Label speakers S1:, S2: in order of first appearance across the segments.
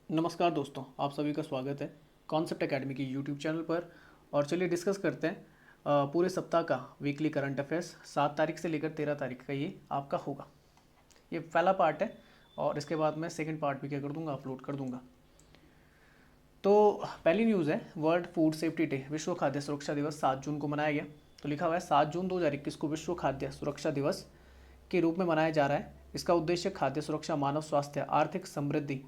S1: नमस्कार दोस्तों, आप सभी का स्वागत है कॉन्सेप्ट एकेडमी की यूट्यूब चैनल पर। और चलिए डिस्कस करते हैं पूरे सप्ताह का वीकली करंट अफेयर्स। 7 तारीख से लेकर 13 तारीख का ये आपका होगा। ये पहला पार्ट है और इसके बाद मैं सेकंड पार्ट भी क्या कर दूंगा, अपलोड कर दूंगा। तो पहली न्यूज़ है, वर्ल्ड फूड सेफ्टी डे, विश्व खाद्य सुरक्षा दिवस 7 जून को मनाया गया। तो लिखा हुआ है 7 जून 2021 को विश्व खाद्य सुरक्षा दिवस के रूप में मनाया जा रहा है। इसका उद्देश्य खाद्य सुरक्षा, मानव स्वास्थ्य, आर्थिक समृद्धि,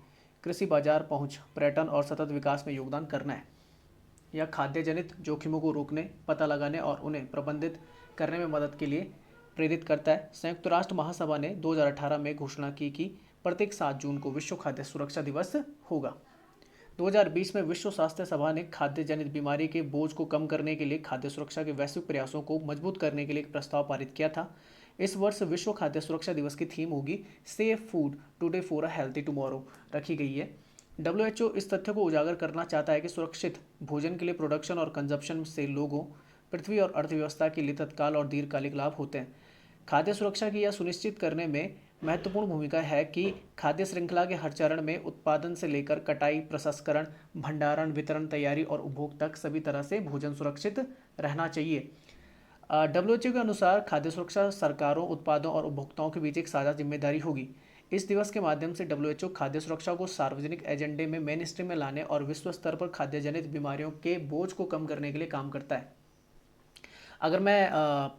S1: कृषि बाजार पहुंच, पर्यटन और सतत विकास में योगदान करना है। यह खाद्य जनित जोखिमों को रोकने, पता लगाने और उन्हें प्रबंधित करने में मदद के लिए प्रेरित करता है। संयुक्त राष्ट्र महासभा ने 2018 में घोषणा की कि प्रत्येक 7 जून को विश्व खाद्य सुरक्षा दिवस होगा। 2020 में विश्व स्वास्थ्य सभा ने खाद्य जनित बीमारी के बोझ को कम करने के लिए खाद्य सुरक्षा के वैश्विक प्रयासों को मजबूत करने के लिए एक प्रस्ताव पारित किया था। इस वर्ष विश्व खाद्य सुरक्षा दिवस की थीम होगी safe food today for a healthy tomorrow रखी गई है। डब्ल्यूएचओ इस तथ्य को उजागर करना चाहता है कि सुरक्षित भोजन के लिए प्रोडक्शन और कंजप्शन से लोगों, पृथ्वी और अर्थव्यवस्था के लिए तत्काल और दीर्घकालिक लाभ होते हैं। खाद्य सुरक्षा की यह सुनिश्चित करने में महत्वपूर्ण भूमिका है कि खाद्य श्रृंखला के हर चरण में उत्पादन से लेकर कटाई, प्रसंस्करण, भंडारण, वितरण, तैयारी और उपभोग तक सभी तरह से भोजन सुरक्षित रहना चाहिए। डब्ल्यूएचओ के अनुसार खाद्य सुरक्षा सरकारों, उत्पादों और उपभोक्ताओं के बीच एक साझा जिम्मेदारी होगी। इस दिवस के माध्यम से डब्ल्यूएचओ खाद्य सुरक्षा को सार्वजनिक एजेंडे में मेन स्ट्रीम में लाने और विश्व स्तर पर खाद्य जनित बीमारियों के बोझ को कम करने के लिए काम करता है। अगर मैं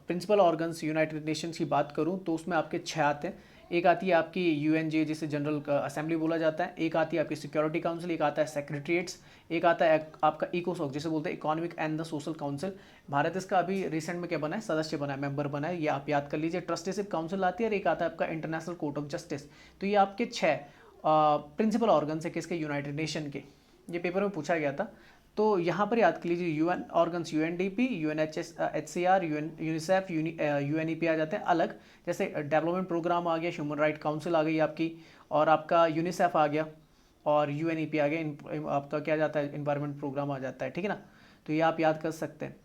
S1: प्रिंसिपल ऑर्गन्स यूनाइटेड नेशंस की बात करूं तो उसमें आपके 6 आते हैं। एक आती है आपकी यूएनजे, जिसे जनरल असेंबली बोला जाता है। एक आती है आपकी सिक्योरिटी काउंसिल, एक आता है सेक्रेटरीट्स, एक आता है आपका इकोसॉक, जिसे बोलते हैं economic and the social council. Bharat इसका अभी रिसेंट में क्या बना है, सदस्य बना है, मेंबर बना है, ये आप याद कर लीजिए। ट्रस्टीशिप काउंसिल आती है और एक आता है आपका इंटरनेशनल कोर्ट ऑफ जस्टिस। तो ये आपके 6 प्रिंसिपल ऑर्गन्स है किसके, यूनाइटेड नेशन के। ये पेपर में पूछा गया था। तो यहाँ पर याद कर लीजिए UN organs, UNDP, UNHCR, UNICEF, UNEP आ जाते हैं अलग। जैसे डेवलपमेंट प्रोग्राम आ गया, ह्यूमन राइट काउंसिल आ गई आपकी, और आपका यूनिसेफ आ गया और यूएनईपी आ गया। आपका क्या जाता है, इन्वायरमेंट प्रोग्राम आ जाता है, ठीक है ना। तो ये आप याद कर सकते हैं।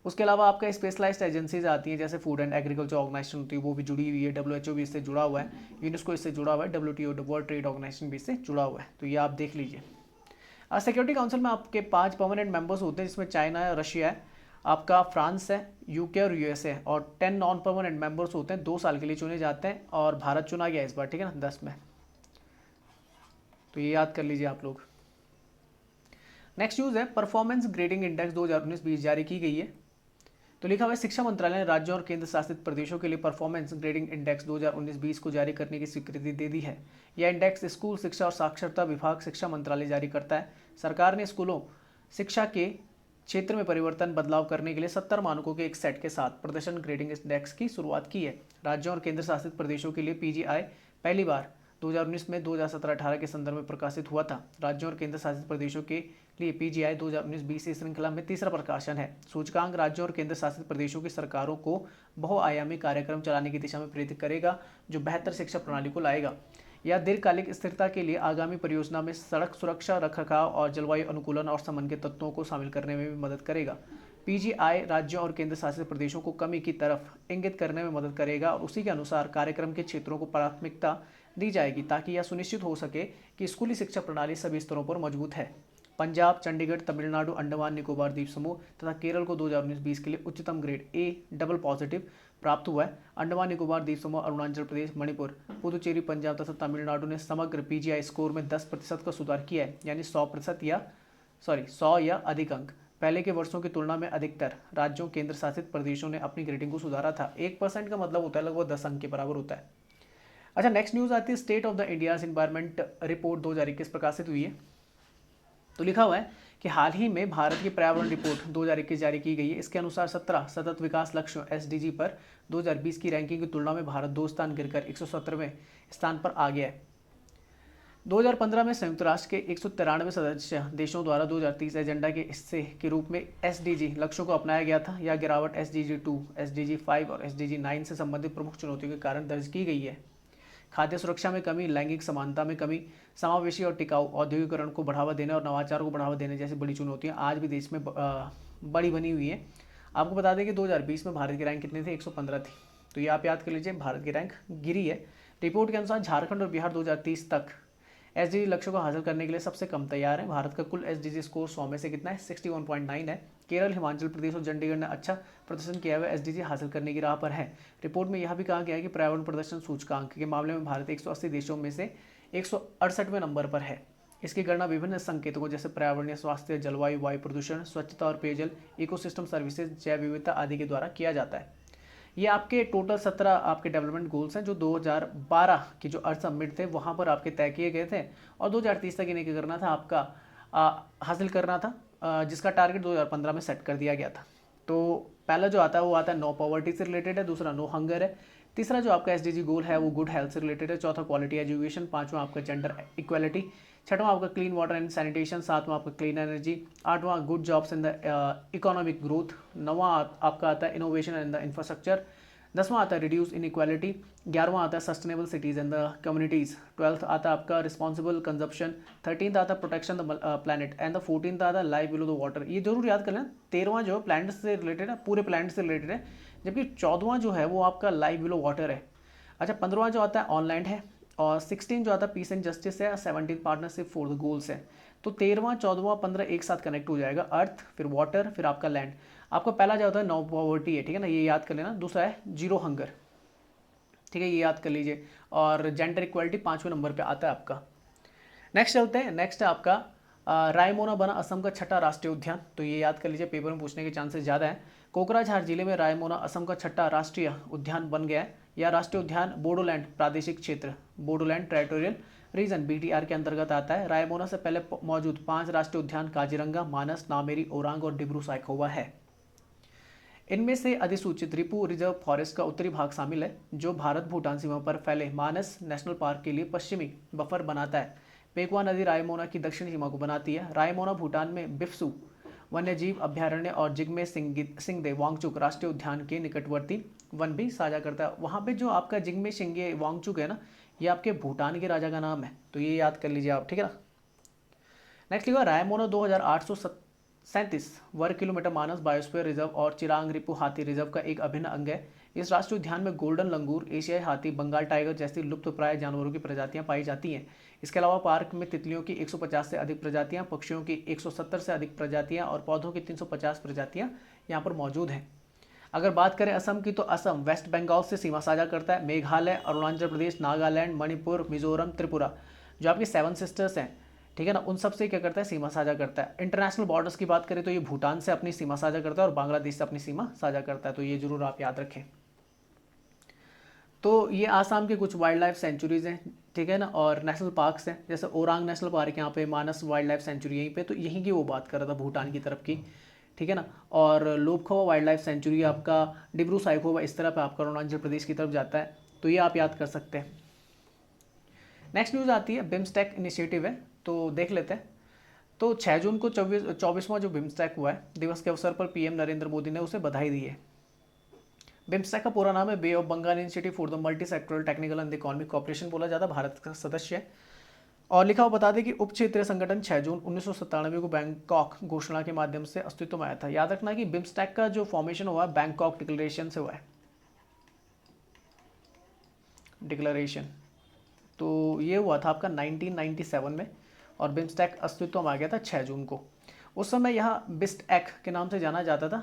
S1: उसके अलावा आपका स्पेशलाइज्ड एजेंसीज आती हैं, जैसे फूड एंड एग्रीकल्चर ऑर्गेनाइजेशन होती है, वो भी जुड़ी हुई है। डब्ल्यूएचओ भी इससे जुड़ा हुआ है, यूनेस्को इससे जुड़ा हुआ है, डब्ल्यूटीओ वर्ल्ड ट्रेड ऑर्गेनाइजेशन भी इससे जुड़ा हुआ है। तो ये आप देख लीजिए। सिक्योरिटी काउंसिल में आपके 5 परमानेंट मेंबर्स होते हैं, जिसमें चाइना है, रशिया है, आपका फ्रांस है, यूके और यूएसए है, और 10 नॉन परमानेंट मेंबर्स होते हैं, 2 साल के लिए चुने जाते हैं, और भारत चुना गया इस बार, ठीक है ना, 10 में। तो ये याद कर लीजिए आप लोग। नेक्स्ट न्यूज़ है, परफॉर्मेंस ग्रेडिंग इंडेक्स 2019-20 जारी की गई है। तो लिखा हुआ है, शिक्षा मंत्रालय ने राज्यों और केंद्र शासित प्रदेशों के लिए परफॉर्मेंस ग्रेडिंग इंडेक्स 2019-20 को जारी करने की स्वीकृति दे दी है। यह इंडेक्स स्कूल शिक्षा और साक्षरता विभाग, शिक्षा मंत्रालय जारी करता है। सरकार ने स्कूलों शिक्षा के क्षेत्र में परिवर्तन बदलाव करने के लिए 70 मानकों के एक सेट के साथ प्रदर्शन ग्रेडिंग इंडेक्स की शुरुआत की है। राज्यों और केंद्र शासित प्रदेशों के लिए पीजीआई पहली बार 2019 में 2017-18 के संदर्भ में प्रकाशित हुआ था। राज्यों और केंद्र शासित प्रदेशों के लिए पीजीआई 2019-20 इस श्रृंखला में तीसरा प्रकाशन है। सूचकांक राज्यों और केंद्र शासित प्रदेशों की सरकारों को बहुआयामी कार्यक्रम चलाने की दिशा में प्रेरित करेगा, जो बेहतर शिक्षा प्रणाली को लाएगा। यह दीर्घकालिक स्थिरता के लिए आगामी परियोजना में सड़क सुरक्षा, रखरखाव और जलवायु अनुकूलन और समन के तत्वों को शामिल करने में भी मदद करेगा। पीजीआई राज्यों और केंद्र शासित प्रदेशों को कमी की तरफ इंगित करने में मदद करेगा और उसी के अनुसार कार्यक्रम के क्षेत्रों को प्राथमिकता दी जाएगी, ताकि यह सुनिश्चित हो सके कि स्कूली शिक्षा प्रणाली सभी स्तरों पर मजबूत है। पंजाब, चंडीगढ़, तमिलनाडु, अंडमान निकोबार द्वीप समूह तथा केरल को 2019-20 के लिए उच्चतम ग्रेड ए डबल पॉजिटिव प्राप्त हुआ है। अंडमान निकोबार द्वीप समूह, अरुणाचल प्रदेश, मणिपुर, पुदुचेरी, पंजाब तथा तमिलनाडु ने समग्र पीजीआई स्कोर में 10% का सुधार किया है, यानी 100 या अधिक अंक। पहले के वर्षों की तुलना में अधिकतर राज्यों, केंद्र शासित प्रदेशों ने अपनी ग्रेडिंग को सुधारा था। 1% का मतलब होता है लगभग 10 अंक के बराबर होता है। अच्छा, नेक्स्ट न्यूज़ आती है, state of the India's environment report 2021 प्रकाशित हुई है। तो लिखा हुआ है कि हाल ही में भारत की पर्यावरण रिपोर्ट 2021 जारी की गई है। इसके अनुसार 17 सतत विकास लक्ष्यों एसडीजी पर 2020 की रैंकिंग की तुलना में भारत 2 स्थान गिरकर 117वें स्थान पर आ गया है। 2015 में संयुक्त राष्ट्र के 193 सदस्य देशों द्वारा 2030 एजेंडा के हिस्से के रूप में एसडीजी लक्ष्यों को अपनाया गया था। यह गिरावट एसडीजी 2, एसडीजी 5 और एसडीजी 9 से संबंधित प्रमुख चुनौतियों के कारण दर्ज की गई है। खाद्य सुरक्षा में कमी, लैंगिक समानता में कमी, समावेशी और टिकाऊ औद्योगिकरण को बढ़ावा देने और नवाचार को बढ़ावा देने जैसी बड़ी चुनौतियां आज भी देश में बड़ी बनी हुई है। आपको बता दें कि 2020 में भारत की रैंक कितनी थी, 115 थी। तो ये आप याद कर लीजिए, भारत की रैंक गिरी है। रिपोर्ट के अनुसार झारखंड और बिहार 2030 तक एसडीजी लक्ष्यों को हासिल करने के लिए सबसे कम तैयार है। भारत का कुल एसडीजी स्कोर 100 में से कितना है? 61.9 है। केरल, हिमाचल प्रदेश और चंडीगढ़ ने अच्छा प्रदर्शन किया हुआ एसडीजी हासिल करने की राह पर है। रिपोर्ट में यह भी कहा गया है कि पर्यावरण प्रदर्शन सूचकांक के मामले में भारत 180 देशों में से 168वें नंबर पर है। इसकी गणना विभिन्न संकेतकों जैसे पर्यावरणीय स्वास्थ्य, जलवायु, वायु प्रदूषण, स्वच्छता और पेयजल, इकोसिस्टम सर्विसेज, जैव विविधता आदि के द्वारा किया जाता है। ये आपके टोटल 17 आपके डेवलपमेंट गोल्स हैं जो 2012 की जो अर्थ समिट थे वहाँ पर आपके तय किए गए थे, और 2030 तक इन्हें क्या करना था आपका हासिल करना था, जिसका टारगेट 2015 में सेट कर दिया गया था। तो पहला जो आता है वो आता है नो पॉवर्टी से रिलेटेड है, दूसरा नो हंगर है, तीसरा जो आपका एसडीजी गोल है वो गुड हेल्थ से रिलेटेड है, चौथा क्वालिटी एजुकेशन, पांचवा आपका जेंडर इक्वालिटी, छठवां आपका क्लीन वाटर एंड सैनिटेशन, सातवां आपका क्लीन एनर्जी, आठवां good jobs in the economic growth, नौवां आपका आता है इनोवेशन इन द इंफ्रास्ट्रक्चर, 10वां आता है रिड्यूस इनइक्वालिटी, 11वां आता है sustainable cities and the communities, 12th आता है आपका रिस्पॉन्सिबल कंजप्शन, 13th आता है protection the planet and the 14th आता है लाइफ बिलो द वाटर। ये जरूर याद कर लेना। 13वां जो है प्लानट से रिलेटेड है, पूरे प्लानट से रिलेटेड है, जबकि 14वां जो है वो आपका लाइफ बिलो वाटर है। अच्छा, 15वां जो आता है ऑनलाइन है, और 16 जो आता है पीस एंड जस्टिस है, और 17 पार्टनरशिप फॉर द गोल्स है। तो 13वां, 14वां, 15 एक साथ कनेक्ट हो जाएगा, अर्थ फिर वाटर फिर आपका लैंड। आपका पहला जो होता है नो पॉवर्टी है, ठीक है ना, ये याद कर लेना। दूसरा है जीरो हंगर, ठीक है, ये याद कर लीजिए। और जेंडर इक्वालिटी 5वें नंबर पे आता है आपका। नेक्स्ट चलते हैं। नेक्स्ट है आपका रायमोना बना असम का छठा राष्ट्रीय उद्यान। तो ये याद कर लीजिए, पेपर में पूछने के चांसेस ज़्यादा है। कोकराझार जिले में रायमोना असम का छठा राष्ट्रीय उद्यान बन गया है। यह राष्ट्रीय उद्यान बोडोलैंड प्रादेशिक क्षेत्र, बोडोलैंड टेरिटोरियल रीजन बीटीआर के अंतर्गत आता है। रायमोना से पहले मौजूद 5 राष्ट्रीय उद्यान काजीरंगा, मानस, नामेरी, ओरांग और डिब्रू साइखोवा है। इनमें से अधिसूचित रिपू रिजर्व फॉरेस्ट का उत्तरी भाग शामिल है, जो भारत भूटान सीमा पर फैले मानस नेशनल पार्क के लिए पश्चिमी बफर बनाता है। पेकुआ नदी रायमोना की दक्षिणी सीमा को बनाती है। रायमोना भूटान में बिफसू वन्यजीव अभ्यारण्य और जिग्मे सिंगदे वांगचुक राष्ट्रीय उद्यान के निकटवर्ती वन भी साझा करता है। वहाँ पे जो आपका जिग्मे सिंगे वांगचुक है ना, ये आपके भूटान के राजा का नाम है, तो ये याद कर लीजिए आप, ठीक है ना। नेक्स्ट लिखा रायमोना 2837 वर्ग किलोमीटर मानस बायोस्फीयर रिजर्व और चिरांग रिपु हाथी रिजर्व का एक अभिन्न अंग है। इस राष्ट्रीय उद्यान में गोल्डन लंगूर, एशियाई हाथी, बंगाल टाइगर जैसी लुप्तप्राय जानवरों की प्रजातियां पाई जाती हैं। इसके अलावा पार्क में तितलियों की 150 से अधिक प्रजातियां, पक्षियों की 170 से अधिक प्रजातियां और पौधों की 350 प्रजातियां यहाँ पर मौजूद हैं। अगर बात करें असम की, तो असम वेस्ट बंगाल से सीमा साझा करता है। मेघालय, अरुणाचल प्रदेश, नागालैंड, मणिपुर, मिजोरम, त्रिपुरा जो आपकी 7 सिस्टर्स हैं, ठीक है ना, उन सब से क्या करता है, सीमा साझा करता है। इंटरनेशनल बॉर्डर्स की बात करें तो ये भूटान से अपनी सीमा साझा करता है और बांग्लादेश से अपनी सीमा साझा करता है, तो ये जरूर आप याद रखें। तो ये आसाम के कुछ वाइल्ड लाइफ सेंचुरीज हैं, ठीक है ना, और नेशनल पार्क्स हैं, जैसे ओरांग नेशनल पार्क यहाँ पे, मानस वाइल्ड लाइफ सेंचुरी यहीं पे, तो यहीं की वो बात कर रहा था भूटान की तरफ की, ठीक है ना। और लोबखवा वाइल्ड लाइफ सेंचुरी आपका डिब्रू साइखोवा इस तरफ आपका अरुणाचल प्रदेश की तरफ जाता है, तो ये आप याद कर सकते हैं। नेक्स्ट न्यूज़ आती है बिम्स्टेक इनिशिएटिव है, तो देख लेते हैं। तो 6 जून को 24वां जो बिम्स्टेक हुआ है दिवस के अवसर पर पीएम नरेंद्र मोदी ने उसे बधाई दी है। बिम्स्टेक का पूरा नाम है Bay of Bengal initiative for the multi sectoral technical and economic cooperation बोला जाता है, भारत का सदस्य है। और लिखा हुआ बता दें कि उप क्षेत्रीय संगठन 6 जून 1997 को बैंकॉक घोषणा के माध्यम से अस्तित्व में आया था। याद रखना कि बिम्स्टेक का जो फॉर्मेशन हुआ है बैंकॉक डिक्लेरेशन से हुआ है, डिक्लेरेशन। तो ये हुआ था आपका 1997 में, और बिम्स्टेक अस्तित्व में आ गया था 6 जून को। उस समय यह बिस्टेक के नाम से जाना जाता था,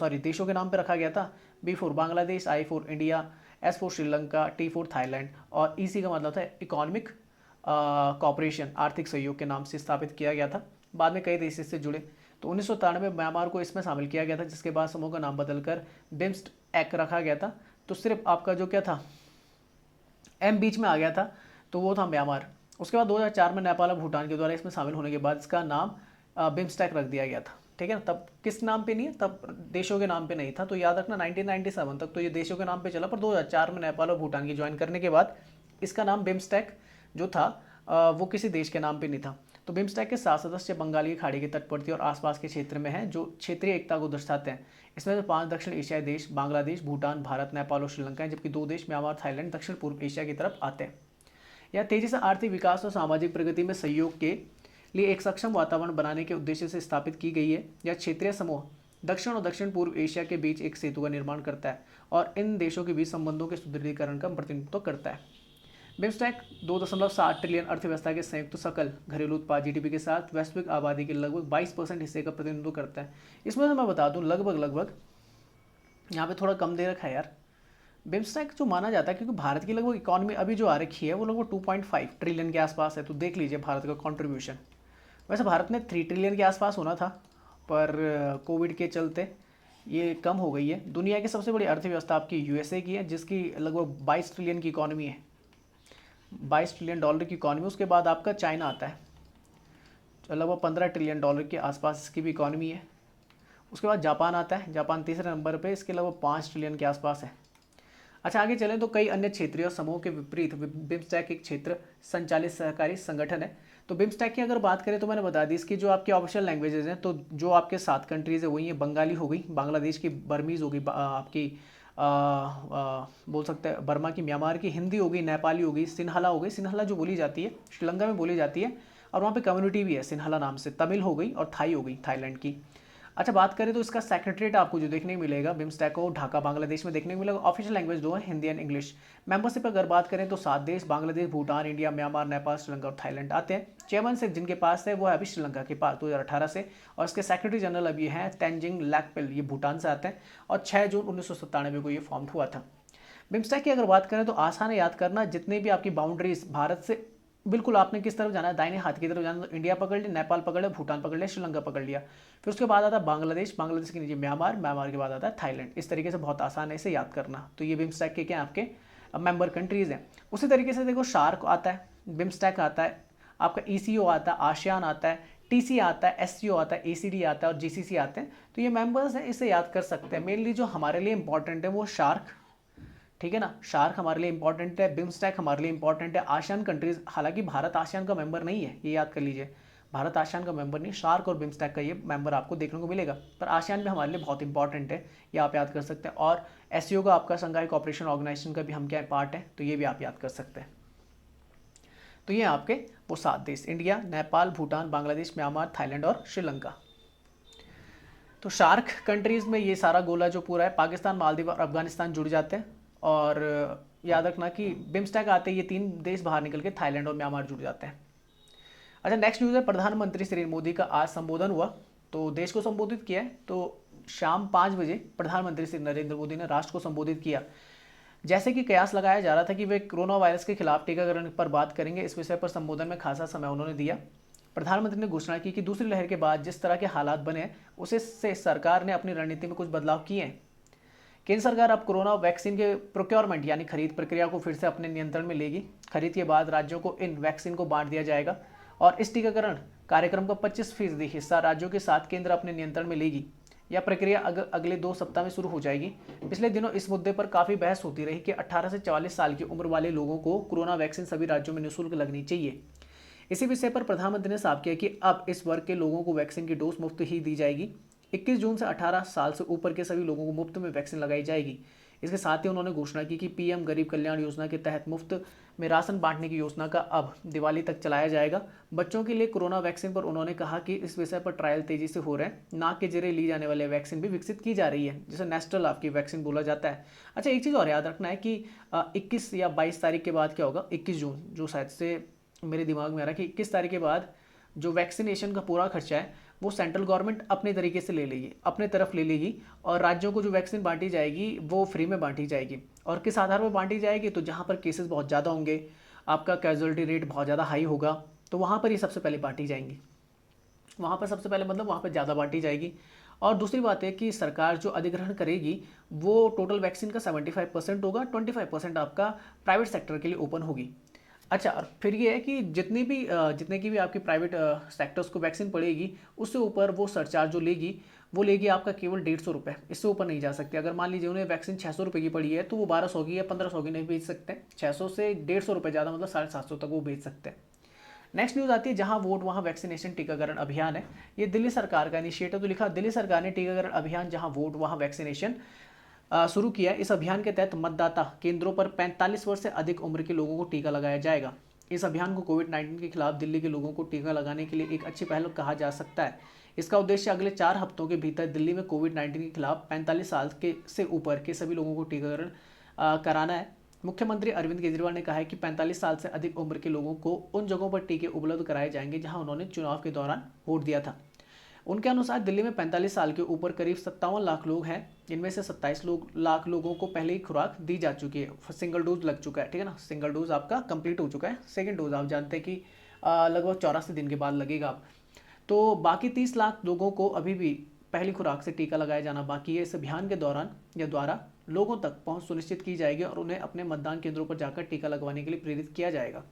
S1: देशों के नाम पे रखा गया था। B for Bangladesh, I for India, S for Sri Lanka, T for Thailand, और ईसी का मतलब था इकोनॉमिक कॉपरेशन, आर्थिक सहयोग के नाम से स्थापित किया गया था। बाद में कई देश इससे जुड़े, तो 1993 में म्यांमार को इसमें शामिल किया गया था, जिसके बाद समूह का नाम बदलकर बिम्स्टेक रखा गया था। तो सिर्फ आपका जो क्या था, एम बीच में आ गया था, तो वो था म्यांमार। उसके बाद 2004 में नेपाल और भूटान के द्वारा इसमें शामिल होने के बाद इसका नाम बिम्स्टेक रख दिया गया था, ठीक है ना। तब किस नाम पे नहीं है, तब देशों के नाम पे नहीं था, तो याद रखना 1997 तक तो ये देशों के नाम पे चला, पर 2004 में नेपाल और भूटान की ज्वाइन करने के बाद इसका नाम बिम्स्टेक जो था वो किसी देश के नाम पे नहीं था। तो बिम्स्टेक के 7 सदस्य बंगाली की खाड़ी के तटवर्ती और आसपास के क्षेत्र में हैं, जो क्षेत्रीय एकता को दर्शाते हैं। इसमें से 5 दक्षिण एशियाई देश बांग्लादेश, भूटान, भारत, नेपाल और श्रीलंका हैं, जबकि 2 देश म्यांमार, थाईलैंड दक्षिण पूर्व एशिया की तरफ आते हैं। यह तेजी से आर्थिक विकास और सामाजिक प्रगति में सहयोग के लिए एक सक्षम वातावरण बनाने के उद्देश्य से स्थापित की गई है। यह क्षेत्रीय समूह दक्षिण और दक्षिण पूर्व एशिया के बीच एक सेतु का निर्माण करता है और इन देशों के बीच संबंधों के सुदृढ़ीकरण का प्रतिनिधित्व करता है। बिम्स्टेक 2.7 ट्रिलियन अर्थव्यवस्था के संयुक्त सकल घरेलू उत्पाद जीडीपी के साथ वैश्विक आबादी के लगभग 22% हिस्से का प्रतिनिधित्व करता है। इसमें से मैं बता दूं लगभग यहाँ पे थोड़ा कम दे रखा है यार। बिम्स्टेक जो माना जाता है क्योंकि भारत की लगभग इकॉनमी अभी जो आ रखी है वो लगभग 2.5 ट्रिलियन के आसपास है, तो देख लीजिए भारत का कंट्रीब्यूशन। वैसे भारत ने 3 ट्रिलियन के आसपास होना था, पर कोविड के चलते ये कम हो गई है। दुनिया की सबसे बड़ी अर्थव्यवस्था आपकी यूएसए की है, जिसकी लगभग 22 ट्रिलियन की इकॉनमी है, 22 ट्रिलियन डॉलर की इकॉनमी। उसके बाद आपका चाइना आता है, लगभग 15 ट्रिलियन डॉलर के आसपास इसकी भी इकॉनमी है। उसके बाद जापान आता है, जापान तीसरे नंबर पे, इसके लगभग 5 ट्रिलियन के आसपास है। अच्छा, आगे चलें तो कई अन्य क्षेत्रीय और समूह के विपरीत बिम्स्टेक एक क्षेत्र संचालित सहकारी संगठन है। तो बिम्स्टेक की अगर बात करें तो मैंने बता दी इसकी जो आपके ऑफिशियल लैंग्वेजेस हैं, तो जो आपके 7 कंट्रीज़ है वही है, बंगाली हो गई, बांग्लादेश की बर्मीज़ हो गई, आपकी बोल सकते हैं बर्मा की, म्यांमार की हिंदी हो गई, नेपाली हो गई, सिन्हाला हो गई, सिन्हाला जो बोली जाती है श्रीलंका में बोली जाती है, और वहाँ पे कम्युनिटी भी है सिन्हाला नाम से, तमिल हो गई, और थाई हो गई थाईलैंड की। अच्छा, बात करें तो इसका सेक्रेटरीट आपको जो देखने को मिलेगा बिम्स्टेक को ढाका बांग्लादेश में देखने को मिलेगा। ऑफिशियल लैंग्वेज दो है, हिंदी एंड इंग्लिश। मेंबरशिप अगर बात करें तो 7 देश बांग्लादेश, भूटान, इंडिया, म्यांमार, नेपाल, श्रीलंका और थाईलैंड आते हैं। चेयरमैन से जिनके पास है वो है अभी श्रीलंका के पास 2018 से, और इसके सेक्रेटरी जनरल अभी हैं तेंजिंग लैकपेल, ये भूटान से आते हैं, और 6 जून 1997 को ये फॉर्म हुआ था। बिम्स्टेक की अगर बात करें तो आसान है याद करना, जितने भी आपकी बाउंड्रीज भारत से बिल्कुल आपने किस तरफ जाना है, दाहिने हाथ की तरफ जाना, तो इंडिया पकड़ लिया, नेपाल पकड़ लिया, भूटान पकड़ लिया, श्रीलंका पकड़ लिया, फिर उसके बाद आता है बांग्लादेश, बांग्लादेश के नीचे म्यांमार, म्यांमार के बाद आता है थाईलैंड। इस तरीके से बहुत आसान है इसे याद करना। तो ये बिम्स्टेक के क्या आपके मेंबर कंट्रीज़ हैं। उसी तरीके से देखो शार्क आता है, बिम्स्टेक आता है, आपका ईसीओ आता है, आसियान आता है, टीसी आता है, एससीओ आता है, एसीडी आता है और जीसीसी आते हैं। तो ये मेंबर्स हैं, इसे याद कर सकते हैं। मेनली जो हमारे लिए इंपॉर्टेंट है वो शार्क, ठीक है ना, शार्क हमारे लिए इंपॉर्टेंट है, बिम्स्टेक हमारे लिए इंपॉर्टेंट है, आसियान कंट्रीज, हालांकि भारत आसियान का मेंबर नहीं है, ये याद कर लीजिए, भारत आसियान का मेंबर नहीं, शार्क और बिम्स्टेक का ये मेंबर आपको देखने को मिलेगा, पर आसियान भी हमारे लिए बहुत इंपॉर्टेंट है, ये आप याद कर सकते हैं। और एससीओ का आपका संघाई कॉपरेशन ऑर्गेनाइजेशन का भी हम क्या पार्ट है, तो ये भी आप याद कर सकते हैं। तो ये आपके वो 7 देश, India, Nepal, Bhutan, Bangladesh, Myanmar, Thailand और श्रीलंका। तो शार्क कंट्रीज़ में ये सारा गोला जो पूरा है, पाकिस्तान, मालदीव और अफगानिस्तान जुड़ जाते हैं। और याद रखना कि बिम्स्टेक आते ये 3 देश बाहर निकल के थाईलैंड और म्यांमार जुड़ जाते हैं। अच्छा, नेक्स्ट न्यूज़ है, प्रधानमंत्री श्री मोदी का आज संबोधन हुआ, तो देश को संबोधित किया है। तो शाम 5 बजे प्रधानमंत्री श्री नरेंद्र मोदी ने राष्ट्र को संबोधित किया। जैसे कि कयास लगाया जा रहा था कि वे कोरोना वायरस के खिलाफ टीकाकरण पर बात करेंगे, इस विषय पर संबोधन में खासा समय उन्होंने दिया। प्रधानमंत्री ने घोषणा की कि दूसरी लहर के बाद जिस तरह के हालात बने उसे से सरकार ने अपनी रणनीति में कुछ बदलाव किए हैं। केंद्र सरकार अब कोरोना वैक्सीन के प्रोक्योरमेंट यानी खरीद प्रक्रिया को फिर से अपने नियंत्रण में लेगी। खरीद के बाद राज्यों को इन वैक्सीन को बांट दिया जाएगा और इस टीकाकरण कार्यक्रम का 25% हिस्सा राज्यों के साथ केंद्र अपने नियंत्रण में लेगी। यह प्रक्रिया अगले 2 सप्ताह में शुरू हो जाएगी। पिछले दिनों इस मुद्दे पर काफ़ी बहस होती रही कि 18 से 44 साल की उम्र वाले लोगों को कोरोना वैक्सीन सभी राज्यों में निःशुल्क लगनी चाहिए। इसी विषय पर प्रधानमंत्री ने साफ किया कि अब इस वर्ग के लोगों को वैक्सीन की डोज मुफ्त ही दी जाएगी। 21 जून से 18 साल से ऊपर के सभी लोगों को मुफ्त में वैक्सीन लगाई जाएगी। इसके साथ ही उन्होंने घोषणा की कि पीएम गरीब कल्याण योजना के तहत मुफ्त में राशन बांटने की योजना का अब दिवाली तक चलाया जाएगा। बच्चों के लिए कोरोना वैक्सीन पर उन्होंने कहा कि इस विषय पर ट्रायल तेजी से हो रहे हैं। नाक के जरिए ली जाने वाले वैक्सीन भी विकसित की जा रही है, जिसे नेस्टल आपकी वैक्सीन बोला जाता है। अच्छा, एक चीज़ और याद रखना है कि 21 या 22 तारीख के बाद क्या होगा, 21 जून जो शायद से मेरे दिमाग में आ रहा है कि 21 तारीख के बाद जो वैक्सीनेशन का पूरा खर्चा है वो सेंट्रल गवर्नमेंट अपने तरीके से ले लेगी, अपने तरफ ले लेगी, और राज्यों को जो वैक्सीन बांटी जाएगी वो फ्री में बांटी जाएगी। और किस आधार पर बांटी जाएगी, तो जहाँ पर केसेस बहुत ज़्यादा होंगे, आपका कैजुअलिटी रेट बहुत ज़्यादा हाई होगा, तो वहाँ पर ये सबसे पहले बांटी जाएंगी। वहाँ पर सबसे पहले मतलब वहाँ पर ज़्यादा बांटी जाएगी। और दूसरी बात है कि सरकार जो अधिग्रहण करेगी वो टोटल वैक्सीन का 75% होगा, 25% आपका प्राइवेट सेक्टर के लिए ओपन होगी। अच्छा, और फिर ये है कि जितने की भी आपकी प्राइवेट सेक्टर्स को वैक्सीन पड़ेगी, उससे ऊपर वो सरचार्ज जो लेगी वो लेगी आपका केवल 150 रुपये, इससे ऊपर नहीं जा सकते। अगर मान लीजिए उन्हें वैक्सीन 600 रुपये की पड़ी है तो वो 1200 की या 1500 की नहीं बेच सकते। 600 से 150 रुपये ज़्यादा मतलब 750 तक वो बेच सकते हैं। नेक्स्ट न्यूज़ आती है, जहां वोट वहां वैक्सीनेशन टीकाकरण अभियान है। ये दिल्ली सरकार का इनिशिएटिव, तो लिखा दिल्ली सरकार ने टीकाकरण अभियान जहां वोट वहां वैक्सीनेशन शुरू किया। इस अभियान के तहत मतदाता केंद्रों पर 45 वर्ष से अधिक उम्र के लोगों को टीका लगाया जाएगा। इस अभियान को कोविड-19 के खिलाफ दिल्ली के लोगों को टीका लगाने के लिए एक अच्छी पहल कहा जा सकता है। इसका उद्देश्य अगले 4 हफ्तों के भीतर दिल्ली में कोविड-19 के खिलाफ 45 साल के से ऊपर के सभी लोगों को टीकाकरण कराना है। मुख्यमंत्री अरविंद केजरीवाल ने कहा है कि 45 साल से अधिक उम्र के लोगों को उन जगहों पर टीके उपलब्ध कराए जाएंगे जहां उन्होंने चुनाव के दौरान वोट दिया था। उनके अनुसार दिल्ली में 45 साल के ऊपर करीब 57 लाख लोग हैं। इनमें से 27 लाख लोगों को पहले ही खुराक दी जा चुकी है, सिंगल डोज लग चुका है, ठीक है ना। सिंगल डोज आपका कंप्लीट हो चुका है। सेकेंड डोज आप जानते हैं कि लगभग 84 दिन के बाद लगेगा आप। तो बाकी 30 लाख लोगों को अभी भी पहली खुराक से टीका लगाया जाना बाकी है। इस अभियान के दौरान या द्वारा लोगों तक पहुंच सुनिश्चित की जाएगी और उन्हें अपने मतदान केंद्रों पर जाकर टीका लगवाने के लिए प्रेरित किया जाएगा।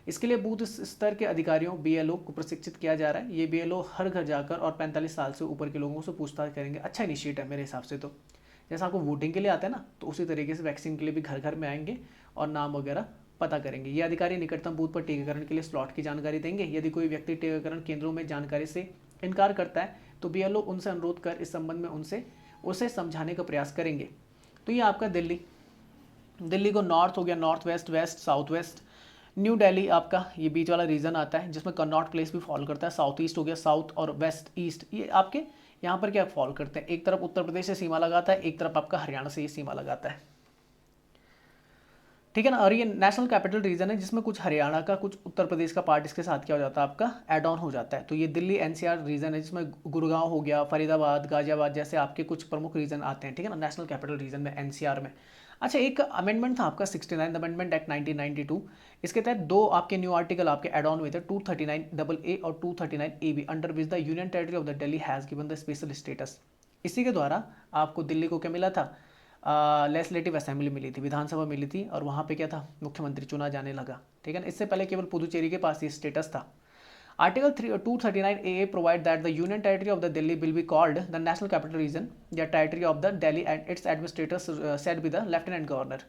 S1: इसके लिए बूथ स्तर के अधिकारियों बीएलओ को प्रशिक्षित किया जा रहा है। ये बीएलओ हर घर जाकर और 45 साल से ऊपर के लोगों से पूछताछ करेंगे। अच्छा इनिशिएटिव है मेरे हिसाब से। तो जैसा आपको वोटिंग के लिए आता है ना, तो उसी तरीके से वैक्सीन के लिए भी घर घर में आएंगे और नाम वगैरह पता करेंगे। ये अधिकारी निकटतम बूथ पर टीकाकरण के लिए स्लॉट की जानकारी देंगे। यदि कोई व्यक्ति टीकाकरण केंद्रों में जानकारी से इनकार करता है तो बीएलओ उनसे अनुरोध कर इस संबंध में उसे समझाने का प्रयास करेंगे। तो ये आपका दिल्ली को नॉर्थ हो गया, north west, west, south west. New Delhi आपका ये बीच वाला रीजन आता है जिसमें कनॉट प्लेस भी फॉल करता है। साउथ ईस्ट हो गया, साउथ और वेस्ट ईस्ट, ये आपके यहाँ पर क्या फॉल करते हैं। एक तरफ उत्तर प्रदेश से सीमा लगाता है, एक तरफ आपका हरियाणा से ये सीमा लगाता है, ठीक है ना। और ये नेशनल कैपिटल रीजन है जिसमें कुछ हरियाणा का कुछ उत्तर प्रदेश का पार्ट इसके साथ क्या हो जाता है आपका एड ऑन हो जाता है। तो ये दिल्ली एनसीआर रीजन है जिसमें गुड़गांव हो गया, फरीदाबाद, गाजियाबाद जैसे आपके कुछ प्रमुख रीजन आते हैं, ठीक है ना, नेशनल कैपिटल रीजन में, एनसीआर में। अच्छा, एक अमेंडमेंट था आपका 69 अमेंडमेंट एक्ट 1992। इसके तहत दो आपके न्यू आर्टिकल आपके एड ऑन हुए थे, 239AA और 239AB, under which the union territory of the Delhi has given the special status. इसी के द्वारा आपको दिल्ली को क्या मिला था, लेजिस्लेटिव असेंबली मिली थी, विधानसभा मिली थी, और वहाँ पे क्या था, मुख्यमंत्री चुना जाने लगा, ठीक है ना। इससे पहले केवल पुदुचेरी के पास ये स्टेटस था। Article 239AA provide that the Union Territory of the Delhi will be called the National Capital Region, the territory of the Delhi and its administrators said by the Lieutenant Governor,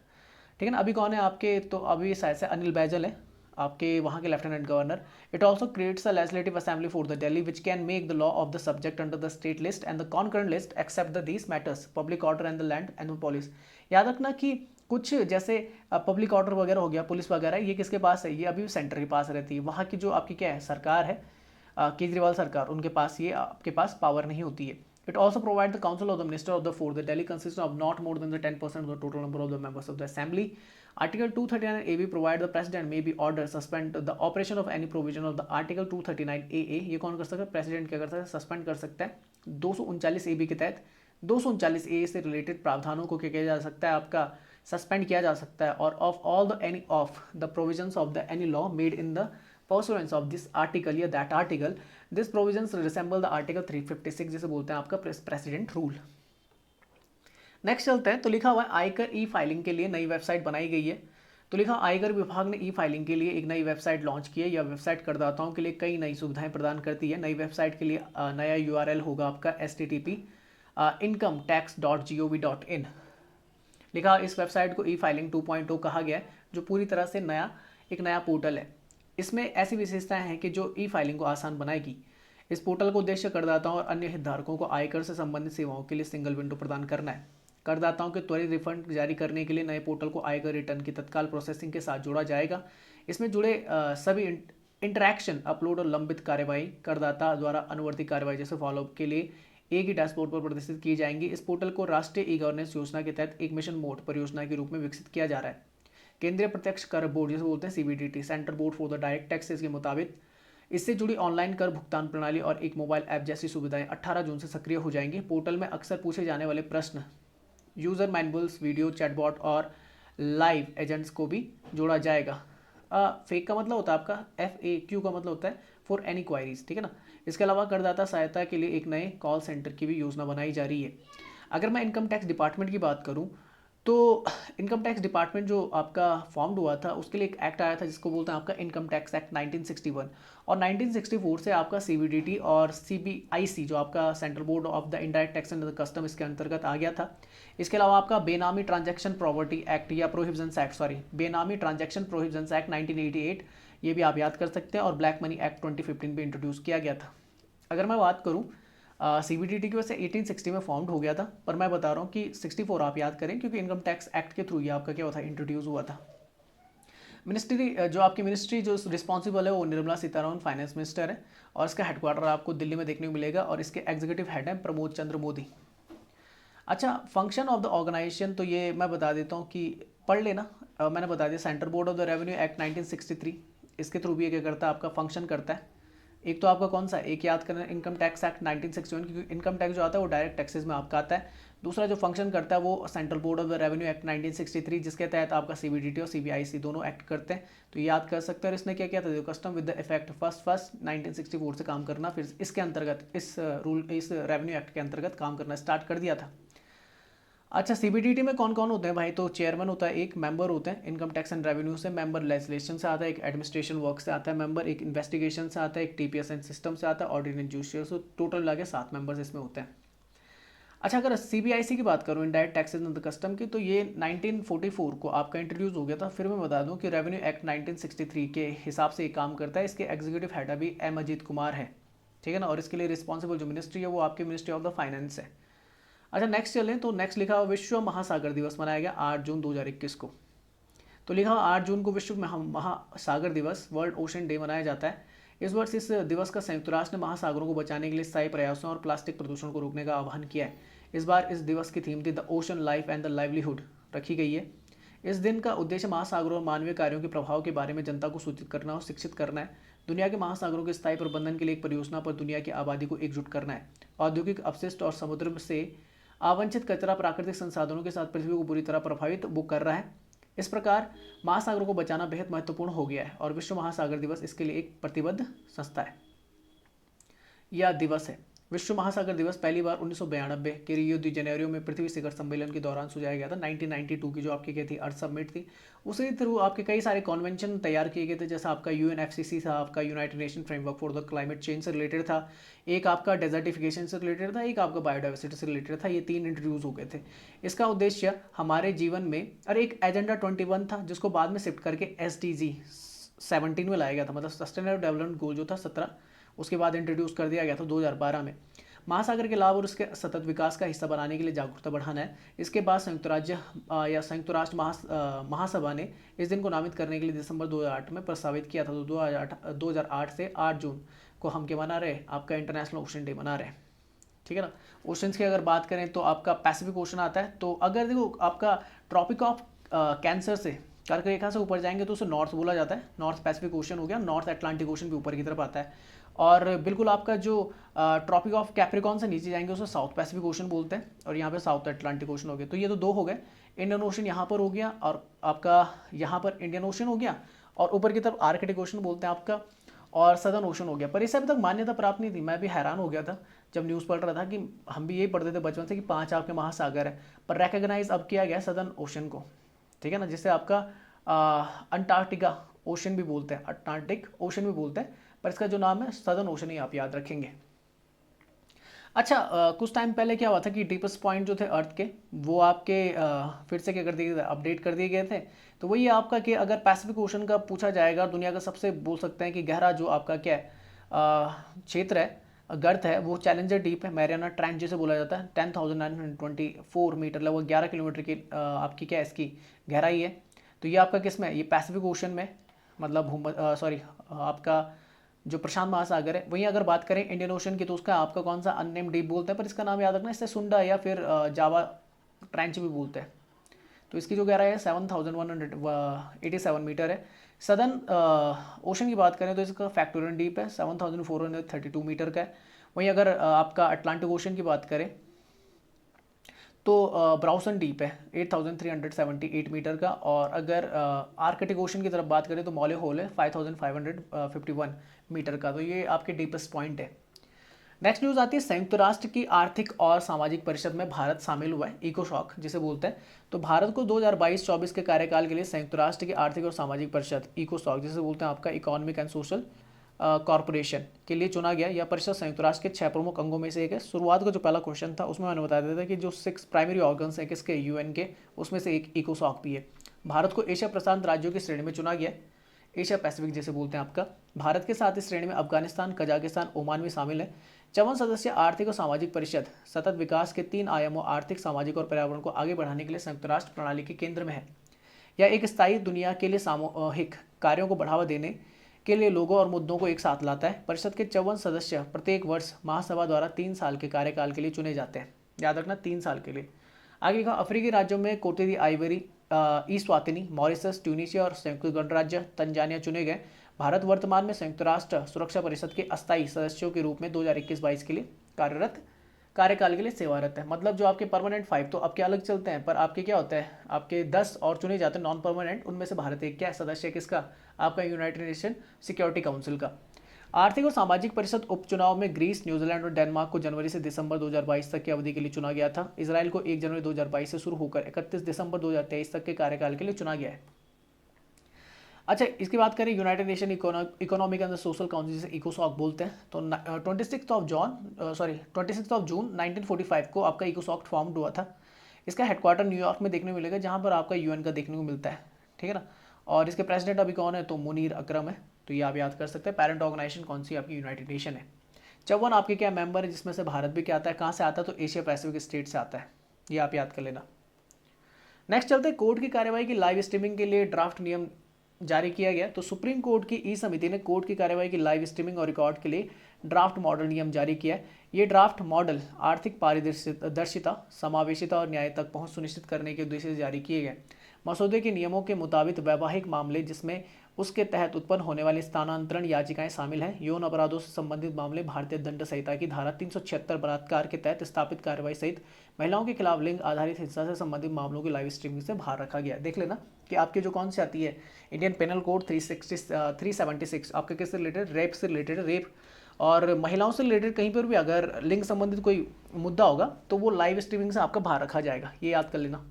S1: ठीक है ना। अभी कौन है आपके, तो अभी शायद से अनिल बैजल है आपके वहाँ के lieutenant governor. It also creates a legislative assembly for the Delhi which can make the law of the subject under the state list and the concurrent list except the these matters, public order and the land and police. याद रखना कि कुछ जैसे public order वगैरह हो गया, police वगैरह, ये किसके पास है, ये अभी सेंटर के पास रहती है। वहाँ की जो आपकी क्या है सरकार है, केजरीवाल सरकार, उनके पास ये आपके पास पावर नहीं होती है। It also provides the council of the minister of the fourth. The Delhi consists of not more than the 10% of the total number of the members of the assembly. Article 239AB provides the president may be ordered suspend the operation of any provision of the Article 239AA. ये कौन कर सकता है, president क्या कर सकता है, suspend कर सकता है। 239AB के तहत 239A से रिलेटेड प्रावधानों को क्या किया जा सकता है, आपका सस्पेंड किया जा सकता है। और of all the any of the provisions of the any law made in the pursuance of this article या that article, this provisions resemble the article 356 जिसे बोलते हैं आपका प्रेसिडेंट रूल। नेक्स्ट चलते हैं। तो लिखा हुआ है आयकर ई फाइलिंग के लिए नई वेबसाइट बनाई गई है। तो लिखा आयकर विभाग ने ई फाइलिंग के लिए एक नई वेबसाइट लॉन्च की है। यह वेबसाइट करदाताओं के लिए कई नई सुविधाएं प्रदान करती है। नई वेबसाइट के लिए नया URL होगा आपका http incometax.gov.in। लिखा इस वेबसाइट को ई फाइलिंग 2.0 कहा गया है, जो पूरी तरह से एक नया पोर्टल है। इसमें ऐसी विशेषताएं हैं कि जो ई फाइलिंग को आसान बनाएगी। इस पोर्टल का उद्देश्य करदाताओं और अन्य हितधारकों को आयकर से संबंधित सेवाओं के लिए सिंगल विंडो प्रदान करना है। करदाताओं के त्वरित रिफंड जारी करने के लिए नए पोर्टल को आयकर रिटर्न की तत्काल प्रोसेसिंग के साथ जोड़ा जाएगा। इसमें जुड़े सभी इंटरैक्शन, अपलोड और लंबित कार्यवाही करदाता द्वारा अनुवर्ती कार्यवाही जैसे फॉलोअप के लिए एक ही डैशबोर्ड पर प्रदर्शित की जाएंगी। इस पोर्टल को राष्ट्रीय ई गवर्नेंस योजना के तहत एक मिशन मोड परियोजना के रूप में विकसित किया जा रहा है। केंद्रीय प्रत्यक्ष कर बोर्ड जिसे बोलते हैं CBDT, central board for the direct taxes के मुताबिक इससे जुड़ी ऑनलाइन कर भुगतान प्रणाली और एक मोबाइल ऐप जैसी सुविधाएं 18 जून से सक्रिय हो जाएंगी। पोर्टल में अक्सर पूछे जाने वाले प्रश्न, यूजर मैनुअल्स, वीडियो चैटबॉट और लाइव एजेंट्स को भी जोड़ा जाएगा। फेक का मतलब होता है आपका FAQ का मतलब होता है फॉर एनी क्वायरीज, ठीक है ना। इसके अलावा करदाता सहायता के लिए एक नए कॉल सेंटर की भी योजना बनाई जा रही है। अगर मैं इनकम टैक्स डिपार्टमेंट की बात करूँ तो इनकम टैक्स डिपार्टमेंट जो आपका फॉर्म्ड हुआ था उसके लिए एक एक्ट आया था जिसको बोलते हैं आपका इनकम टैक्स एक्ट 1961, और 1964 से आपका CBDT और CBIC जो आपका central board of the indirect tax and custom इसके अंतर्गत आ गया था। इसके अलावा आपका बेनामी ट्रांजैक्शन प्रॉपर्टी एक्ट या प्रोहिबिशंस एक्ट, बेनामी ट्रांजैक्शन प्रोहिबिशंस एक्ट 1988, ये भी आप याद कर सकते हैं, और ब्लैक मनी एक्ट 2015 भी इंट्रोड्यूस किया गया था। अगर मैं बात करूँ CBDT की वजह से 1860 में फॉर्म्ड हो गया था, पर मैं बता रहा हूँ कि 64 आप याद करें क्योंकि इनकम टैक्स एक्ट के थ्रू ये आपका क्या हुआ था, इंट्रोड्यूस हुआ था। मिनिस्ट्री जो आपकी मिनिस्ट्री जो रिस्पॉन्सिबल है वो निर्मला सीतारमण फाइनेंस मिनिस्टर है, और इसका हेडक्वार्टर आपको दिल्ली में देखने को मिलेगा, और इसके एग्जीक्यूटिव हेड हैं प्रमोद चंद्र मोदी। अच्छा, फंक्शन ऑफ द ऑर्गेनाइजेशन, तो ये मैं बता देता हूँ कि पढ़ लेना, मैंने बता दिया central board of the revenue act 1963, इसके थ्रू भी ये क्या करता है, आपका फंक्शन करता है। एक तो आपका कौन सा, एक याद करना, इनकम टैक्स एक्ट 1961, क्योंकि इनकम टैक्स जो आता है वो डायरेक्ट टैक्सेस में आपका आता है। दूसरा जो फंक्शन करता है वो central board of the revenue act 1963, जिसके तहत आपका सीबीडीटी और सीबीआईसी दोनों एक्ट करते हैं, तो याद कर सकते हैं। और इसने क्या किया था, जो कस्टम विद द इफेक्ट 1 से काम करना, फिर इसके अंतर्गत इस रेवेन्यू एक्ट के अंतर्गत काम करना स्टार्ट कर दिया था। अच्छा, सीबीडीटी में कौन कौन होते हैं भाई, तो चेयरमैन होता है, एक मेंबर होते हैं इनकम टैक्स एंड रेवेन्यू से, मेंबर लेजिस्लेशन से आता है, एक एडमिनिस्ट्रेशन वर्क से आता है मेंबर, एक इन्वेस्टिगेशन से आता है, एक टीपीएस एंड सिस्टम से आता है, ऑडिट एंड जुडिशियल से, टोटल लगे 7 मेंबर्स इसमें होते हैं। अच्छा, अगर सीबीआईसी की बात करूँ, इनडायरेक्ट टैक्सेस एंड कस्टम की, तो ये 1944 को आपका इंट्रोड्यूस हो गया था। फिर मैं बता दूं कि रेवेन्यू एक्ट 1963 के हिसाब से ये काम करता है। इसके एग्जीक्यूटिव हेड अभी एम अजीत कुमार है, ठीक है ना, और इसके लिए रिस्पॉन्सिबल जो मिनिस्ट्री है वो आपकी मिनिस्ट्री ऑफ द फाइनेंस है। अच्छा, नेक्स्ट चलें तो नेक्स्ट लिखा हुआ विश्व महासागर दिवस मनाया गया 8 जून 2021 को। तो लिखा हुआ 8 जून को विश्व महासागर दिवस, वर्ल्ड ओशन डे मनाया जाता है। इस वर्ष इस दिवस का संयुक्त राष्ट्र ने महासागरों को बचाने के लिए स्थायी प्रयासों और प्लास्टिक प्रदूषण को रोकने का आह्वान किया है। इस बार इस दिवस की थीम थी the ocean life and the livelihood रखी गई है। इस दिन का उद्देश्य महासागरों और मानवीय कार्यों के प्रभाव के बारे में जनता को सूचित करना और शिक्षित करना है। दुनिया के महासागरों के स्थायी प्रबंधन के लिए एक परियोजना पर दुनिया की आबादी को एकजुट करना है। औद्योगिक अपशिष्ट और समुद्र से आवंचित कचरा प्राकृतिक संसाधनों के साथ पृथ्वी को बुरी तरह प्रभावित वो कर रहा है। इस प्रकार महासागरों को बचाना बेहद महत्वपूर्ण हो गया है और विश्व महासागर दिवस इसके लिए एक प्रतिबद्ध संस्था है या दिवस है। विश्व महासागर दिवस पहली बार 1992 के रियो दी जेनेरियो में पृथ्वी शिखर सम्मेलन के दौरान सुझाया गया था। 1992 की जो आपकी क्या थी, अर्थ समिट थी, उसी थ्रू आपके कई सारे कॉन्वेंशन तैयार किए गए थे, जैसा आपका यूएनएफसीसी था, आपका United nation framework for the climate change से रिलेटेड था, एक आपका डेजर्टिफिकेशन से रिलेटेड था, एक आपका बायोडाइवर्सिटी से रिलेटेड था। ये 3 इंट्रोड्यूस हो गए थे। इसका उद्देश्य हमारे जीवन में, और एक एजेंडा 21 था जिसको बाद में शिफ्ट करके SDG 17 में लाया गया था, मतलब सस्टेनेबल डेवलपमेंट गोल जो था 17, उसके बाद इंट्रोड्यूस कर दिया गया था 2012 में। महासागर के लाभ और उसके सतत विकास का हिस्सा बनाने के लिए जागरूकता बढ़ाना है। इसके बाद संयुक्त राष्ट्र महासभा ने इस दिन को नामित करने के लिए दिसंबर 2008 में प्रस्तावित किया था। तो 2008 से 8 जून को हम क्या मना रहे हैं, आपका इंटरनेशनल ओशन डे मना रहे हैं, ठीक है ना। ओशंस की अगर बात करें तो आपका पैसिफिक ओशन आता है। तो अगर देखो आपका ट्रॉपिक ऑफ कैंसर से कर्क रेखा से ऊपर जाएंगे तो उसे नॉर्थ बोला जाता है, नॉर्थ पैसिफिक ओशन हो गया। नॉर्थ अटलांटिक ओशन भी ऊपर की तरफ आता है। और बिल्कुल आपका जो ट्रॉपिक ऑफ कैप्रिकॉन से नीचे जाएंगे उसे साउथ पैसिफिक ओशन बोलते हैं, और यहाँ पे साउथ अटलांटिक ओशन हो गया। तो ये तो 2 हो गए। इंडियन ओशन यहाँ पर हो गया, और आपका यहाँ पर इंडियन ओशन हो गया, और ऊपर की तरफ आर्कटिक ओशन बोलते हैं आपका, और सदर्न ओशन हो गया। पर इसे अभी तक मान्यता प्राप्त नहीं थी। मैं भी हैरान हो गया था जब न्यूज़ पढ़ रहा था कि हम भी यही पढ़ते थे बचपन से कि 5 आपके महासागर है, पर रिकग्नाइज अब किया गया सदर्न ओशन को, ठीक है ना, जिसे आपका अंटार्कटिका ओशन भी बोलते हैं, अटलांटिक ओशन भी बोलते हैं, पर इसका जो नाम है सदर्न ओशन ही आप याद रखेंगे। अच्छा, कुछ टाइम पहले क्या हुआ था कि डीपेस्ट पॉइंट जो थे अर्थ के, वो आपके फिर से क्या कर दिए गए, अपडेट कर दिए गए थे। तो वही आपका कि अगर पैसिफिक ओशन का पूछा जाएगा, दुनिया का सबसे बोल सकते हैं कि गहरा जो आपका क्या है क्षेत्र है, गर्त है, वो चैलेंजर डीप है, मैरियाना ट्रेंच जिसे बोला जाता है। 10,924 मीटर, लगभग 11 किलोमीटर की आपकी क्या इसकी गहराई है। तो ये आपका किस में, ये पैसिफिक ओशन में, मतलब आपका जो प्रशांत महासागर है। वहीं अगर बात करें इंडियन ओशन की, तो उसका आपका कौन सा अननेम्ड डीप बोलते हैं, पर इसका नाम याद रखना, इससे सुंडा या फिर जावा ट्रेंच भी बोलते हैं। तो इसकी जो गहराई है 7,187 मीटर है। सदर्न ओशन की बात करें तो इसका फैक्टोरियल डीप है 7,432 मीटर का है। वहीं अगर आपका अटलांटिक ओशन की बात करें तो ब्राउसन डीप है 8,378 मीटर का। और अगर आर्कटिक ओशन की तरफ बात करें तो मॉले होल है 5,551 मीटर का। तो ये आपके डीपेस्ट पॉइंट है। नेक्स्ट न्यूज़ आती है, संयुक्त राष्ट्र की आर्थिक और सामाजिक परिषद में भारत शामिल हुआ है, इकोसॉक जिसे बोलते हैं। तो भारत को 2022-24 के कार्यकाल के लिए संयुक्त राष्ट्र की आर्थिक और सामाजिक परिषद, इकोसॉक जिसे बोलते हैं आपका इकोनॉमिक एंड सोशल कॉर्पोरेशन, के लिए चुना गया। यह परिषद संयुक्त राष्ट्र के 6 प्रमुख अंगों में से एक है। शुरुआत का जो पहला क्वेश्चन था उसमें मैंने बता दिया था कि जो 6 प्राइमरी ऑर्गन्स हैं किसके, यूएन के, उसमें से एक इकोसॉक भी है। भारत को एशिया प्रशांत राज्यों की श्रेणी में चुना गया, एशिया पैसिफिक जिसे बोलते हैं आपका। भारत के साथ इस श्रेणी में अफगानिस्तान, कजाकिस्तान, ओमान भी शामिल है। 54 सदस्य आर्थिक और सामाजिक परिषद सतत विकास के 3 आयामों आर्थिक, सामाजिक और पर्यावरण को आगे बढ़ाने के लिए संयुक्त राष्ट्र प्रणाली के केंद्र में है। यह एक स्थायी दुनिया के लिए सामूहिक कार्यों को बढ़ावा देने के लिए लोगों और मुद्दों को एक साथ लाता है। परिषद के 54 सदस्य प्रत्येक वर्ष महासभा द्वारा 3 साल के कार्यकाल के लिए चुने जाते हैं। याद रखना 3 साल के लिए। आगे का अफ्रीकी राज्यों में कोटे दी आइवरी, इस्वातिनी, मॉरिशस, ट्यूनीशिया और संयुक्त गणराज्य तंजानिया चुने गए। भारत वर्तमान में संयुक्त राष्ट्र सुरक्षा परिषद के अस्थायी सदस्यों के रूप में 2021-22 के लिए कार्यकाल के लिए सेवारत है। मतलब जो आपके परमानेंट 5 तो आपके अलग चलते हैं, पर आपके क्या होता है, आपके 10 और चुने जाते हैं नॉन परमानेंट, उनमें से भारत एक क्या सदस्य किसका, आपका यूनाइटेड नेशन सिक्योरिटी काउंसिल का। आर्थिक और सामाजिक परिषद उपचुनाव में ग्रीस, न्यूजीलैंड और डेनमार्क को जनवरी से दिसंबर 2022 तक की अवधि के लिए चुना गया था। इजराइल को 1 जनवरी 2022 से शुरू होकर 31 दिसंबर 2023 तक के कार्यकाल के लिए चुना गया है। अच्छा, इसकी बात करें United nation economic and social council, जिसे इकोसॉक बोलते हैं, तो 26 ऑफ जून 1945 को आपका इकोसॉक फॉर्म हुआ था। इसका हेडक्वार्टर न्यूयॉर्क में देखने को मिलेगा, जहाँ पर आपका यूएन का देखने को मिलता है, ठीक है ना। और इसके प्रेसिडेंट अभी कौन है, तो मुनीर अकरम है, तो ये आप याद कर सकते हैं। पेरेंट ऑर्गेनाइजेशन कौन सी, आपकी यूनाइटेड नेशन है। 54 आपके क्या मेंबर है, जिसमें से भारत भी क्या आता है, कहाँ से आता है, तो एशिया पैसिफिक स्टेट से आता है, ये आप याद कर लेना। नेक्स्ट चलते हैं कोर्ट की कार्यवाही की लाइव स्ट्रीमिंग के लिए ड्राफ्ट नियम जारी किया गया। तो सुप्रीम कोर्ट की ई समिति ने कोर्ट की कार्यवाही की लाइव स्ट्रीमिंग और रिकॉर्ड के लिए ड्राफ्ट मॉडल नियम जारी किया है। ये ड्राफ्ट मॉडल आर्थिक पारदर्शिता, समावेशिता और न्याय तक पहुंच सुनिश्चित करने के उद्देश्य से जारी किए गए। मसौदे के नियमों के मुताबिक वैवाहिक मामले जिसमें उसके तहत उत्पन्न होने वाली स्थानांतरण याचिकाएं शामिल हैं, यौन अपराधों से संबंधित मामले भारतीय दंड संहिता की धारा 376 बलात्कार के तहत स्थापित कार्रवाई सहित महिलाओं के खिलाफ लिंग आधारित हिंसा से संबंधित मामलों की लाइव स्ट्रीमिंग से बाहर रखा गया। देख लेना कि आपके जो कौन सी आती है, इंडियन पेनल कोड 376 आपके किससे रिलेटेड, रेप से रिलेटेड, रेप और महिलाओं से रिलेटेड कहीं पर भी अगर लिंग संबंधित कोई मुद्दा होगा तो वो लाइव स्ट्रीमिंग से आपका बाहर रखा जाएगा, ये याद कर लेना।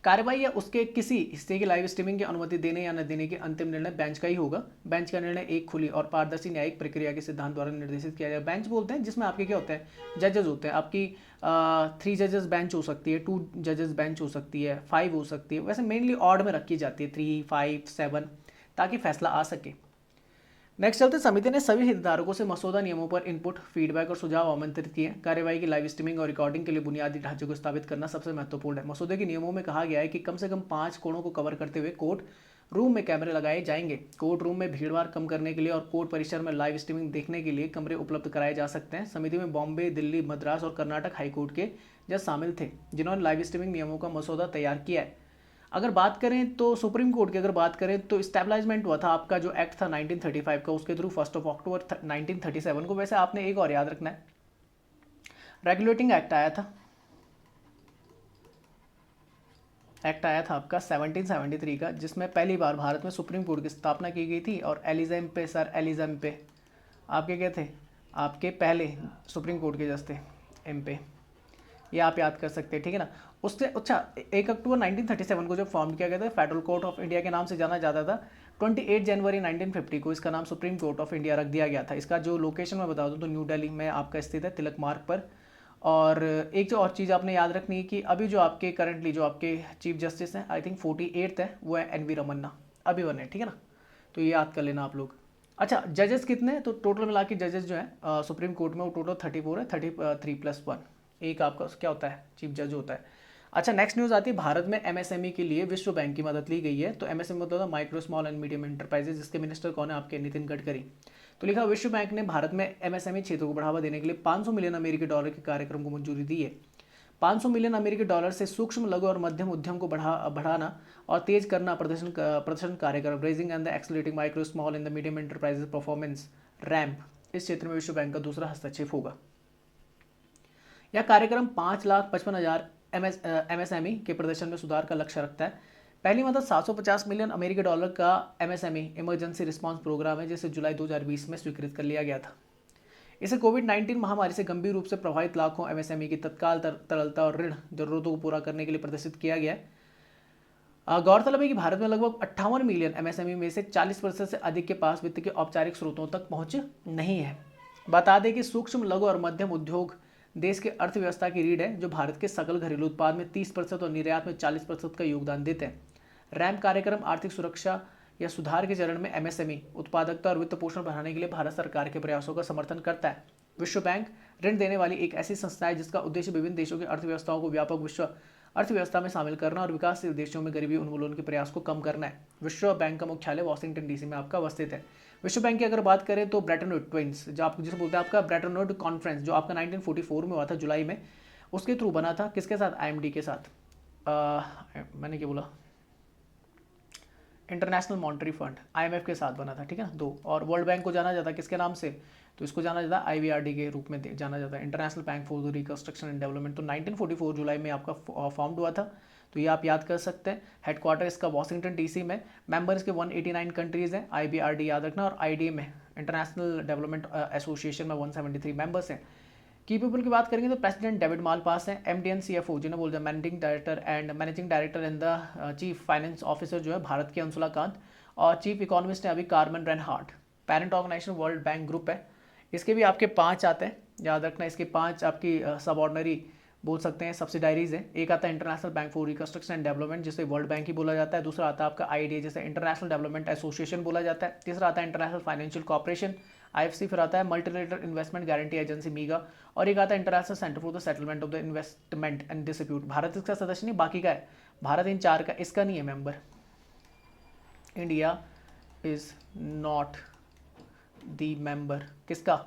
S1: कार्रवाई या उसके किसी हिस्से की लाइव स्ट्रीमिंग की अनुमति देने या न देने की अंतिम निर्णय बेंच का ही होगा। बेंच का निर्णय एक खुली और पारदर्शी न्यायिक प्रक्रिया के सिद्धांत द्वारा निर्देशित किया जाएगा। बेंच बोलते हैं जिसमें आपके क्या होते हैं, जजेस होते हैं। आपकी 3 जजेस बेंच हो सकती है, 2 जजेस बेंच हो सकती है, 5 हो सकती है। वैसे मेनली ऑड में रखी जाती है 3, 5, 7, ताकि फैसला आ सके। नेक्स्ट चलते, समिति ने सभी हितधारकों से मसौदा नियमों पर इनपुट, फीडबैक और सुझाव आमंत्रित किए। कार्यवाही की लाइव स्ट्रीमिंग और रिकॉर्डिंग के लिए बुनियादी ढांचे को स्थापित करना सबसे महत्वपूर्ण है। मसौदे के नियमों में कहा गया है कि कम से कम 5 कोणों को कवर करते हुए कोर्ट रूम में कैमरे लगाए जाएंगे। कोर्ट रूम में भीड़भाड़ कम करने के लिए और कोर्ट परिसर में लाइव स्ट्रीमिंग देखने के लिए कमरे उपलब्ध कराए जा सकते हैं। समिति में बॉम्बे, दिल्ली, मद्रास और कर्नाटक हाईकोर्ट के जज शामिल थे, जिन्होंने लाइव स्ट्रीमिंग नियमों का मसौदा तैयार किया है। अगर बात करें तो सुप्रीम कोर्ट की अगर बात करें तो स्टेबलाइजमेंट हुआ था आपका जो एक्ट था 1935 का, उसके थ्रू 1 अक्टूबर 1937 को। वैसे आपने एक और याद रखना है, रेगुलेटिंग एक्ट आया था, एक्ट आया था आपका 1773 का, जिसमें पहली बार भारत में सुप्रीम कोर्ट की स्थापना की गई थी। और एलिजाम पे, सर एलिजाम पे आपके क्या थे, आपके पहले सुप्रीम कोर्ट के जज थे, एम पे, ये आप याद कर सकते हैं, ठीक है ना। उससे अच्छा 1 अक्टूबर 1937 को जब फॉर्म किया गया था, फेडरल कोर्ट ऑफ इंडिया के नाम से जाना जाता था। 28 जनवरी 1950 को इसका नाम सुप्रीम कोर्ट ऑफ इंडिया रख दिया गया था। इसका जो लोकेशन मैं बता दूं तो न्यू दिल्ली में आपका स्थित है, तिलक मार्ग पर। और एक जो और चीज़ आपने याद रखनी है कि अभी जो आपके करंटली जो आपके चीफ जस्टिस हैं, आई थिंक 48th है, वो है NV रमन्ना, अभी वन है, ठीक है ना, तो ये याद कर लेना आप लोग। अच्छा, जजेस कितने हैं, तो टोटल मिला के जजेस जो है सुप्रीम कोर्ट में वो टोटल 34 है, 33+1 एक आपका क्या होता है, चीफ जज होता है। अच्छा, नेक्स्ट न्यूज़ आती है, भारत में MSME के लिए विश्व बैंक की मदद ली गई है। तो MSME मतलब होता है micro small and medium enterprises, जिसके मिनिस्टर कौन है, आपके नितिन गडकरी। तो लिखा, विश्व बैंक ने भारत में MSME क्षेत्र को बढ़ावा देने के लिए $500 मिलियन के कार्यक्रम को मंजूरी दी है। $500 मिलियन से सूक्ष्म, लघु और मध्यम उद्यम को बढ़ाना और तेज करना प्रदर्शन कार्यक्रम, raising and the accelerating micro small and the medium enterprises performance, ramp, इस क्षेत्र में विश्व बैंक का दूसरा हस्तक्षेप होगा। यह कार्यक्रम 5,55,000 MSME के प्रदर्शन में सुधार का लक्ष्य रखता है। पहली मदद $750 मिलियन का MSME इमरजेंसी रिस्पांस प्रोग्राम है, जिसे जुलाई 2020 में स्वीकृत कर लिया गया था। इसे कोविड-19 महामारी से गंभीर रूप से प्रभावित लाखों MSME की तत्काल तरलता और ऋण जरूरतों को पूरा करने के लिए प्रदर्शित किया गया है। गौरतलब है कि भारत में लगभग 58 मिलियन MSME में से 40% से अधिक के पास वित्त के औपचारिक स्रोतों तक पहुंच नहीं है। बता दें कि सूक्ष्म, लघु और मध्यम उद्योग देश के अर्थव्यवस्था की रीढ़ है, जो भारत के सकल घरेलू उत्पाद में 30% और निर्यात में 40% का योगदान देते हैं। रैम्प कार्यक्रम आर्थिक सुरक्षा या सुधार के चरण में MSME उत्पादकता और वित्त पोषण बढ़ाने के लिए भारत सरकार के प्रयासों का समर्थन करता है। विश्व बैंक ऋण देने वाली एक ऐसी संस्था है जिसका उद्देश्य विभिन्न देशों की अर्थव्यवस्थाओं को व्यापक विश्व अर्थव्यवस्था में शामिल करना और विकासशील देशों में गरीबी उन्मूलन के प्रयास को कम करना है। विश्व बैंक का मुख्यालय वॉशिंगटन DC में आपका अवस्थित है। विश्व बैंक की अगर बात करें तो ब्रेटन वुड ट्विंस, जो आप जिसे बोलते हैं आपका ब्रेटन वुड कॉन्फ्रेंस, जो आपका 1944 में हुआ था जुलाई में, उसके थ्रू बना था, किसके साथ, IMD के साथ। मैंने क्या बोला, इंटरनेशनल मॉनेटरी फंड आईएमएफ के साथ बना था, ठीक है ना, दो। और वर्ल्ड बैंक को जाना जाता है किसके नाम से, तो इसको जाना जाता है आईवीआरडी के रूप में जाना जाता है, international bank for the reconstruction and development. तो 1944 जुलाई में आपका फॉर्म हुआ था, तो ये आप याद कर सकते हैं। हेडक्वार्टर इसका वॉशिंगटन डीसी में। मेंबर्स के 189 कंट्रीज़ हैं, आईबीआरडी याद रखना। और आईडीए में, इंटरनेशनल डेवलपमेंट एसोसिएशन में 173 मेंबर्स हैं। की पीपल की बात करेंगे तो प्रेसिडेंट डेविड मालपास हैं, एमडीएन सीएफओ जिन्हें बोलते हैं managing director and the chief finance officer जो है भारत के अंशुला कांत, और चीफ इकोनॉमिस्ट है अभी Carmen Reinhart. Parent organization World Bank group है। इसके भी आपके 5 आते हैं, याद रखना। इसके 5 आपकी सब ऑर्डनरी बोल सकते हैं सब्सिडाइरीज हैं। एक आता है international bank for reconstruction and development, जिसे वर्ल्ड बैंक ही बोला जाता है। दूसरा आता है आपका आईडीए, जिसे इंटरनेशनल डेवलपमेंट एसोसिएशन बोला जाता है। तीसरा आता है इंटरनेशनल फाइनेंशियल कॉर्पोरेशन आईएफसी। फिर आता है मल्टीलेटरल इन्वेस्टमेंट गारंटी एजेंसी मीगा। और एक आता है international centre for the settlement of the investment and dispute. Bharat इसका सदस्य नहीं, बाकी का है। भारत इन 4 का इसका नहीं है member. India is not the member किसका,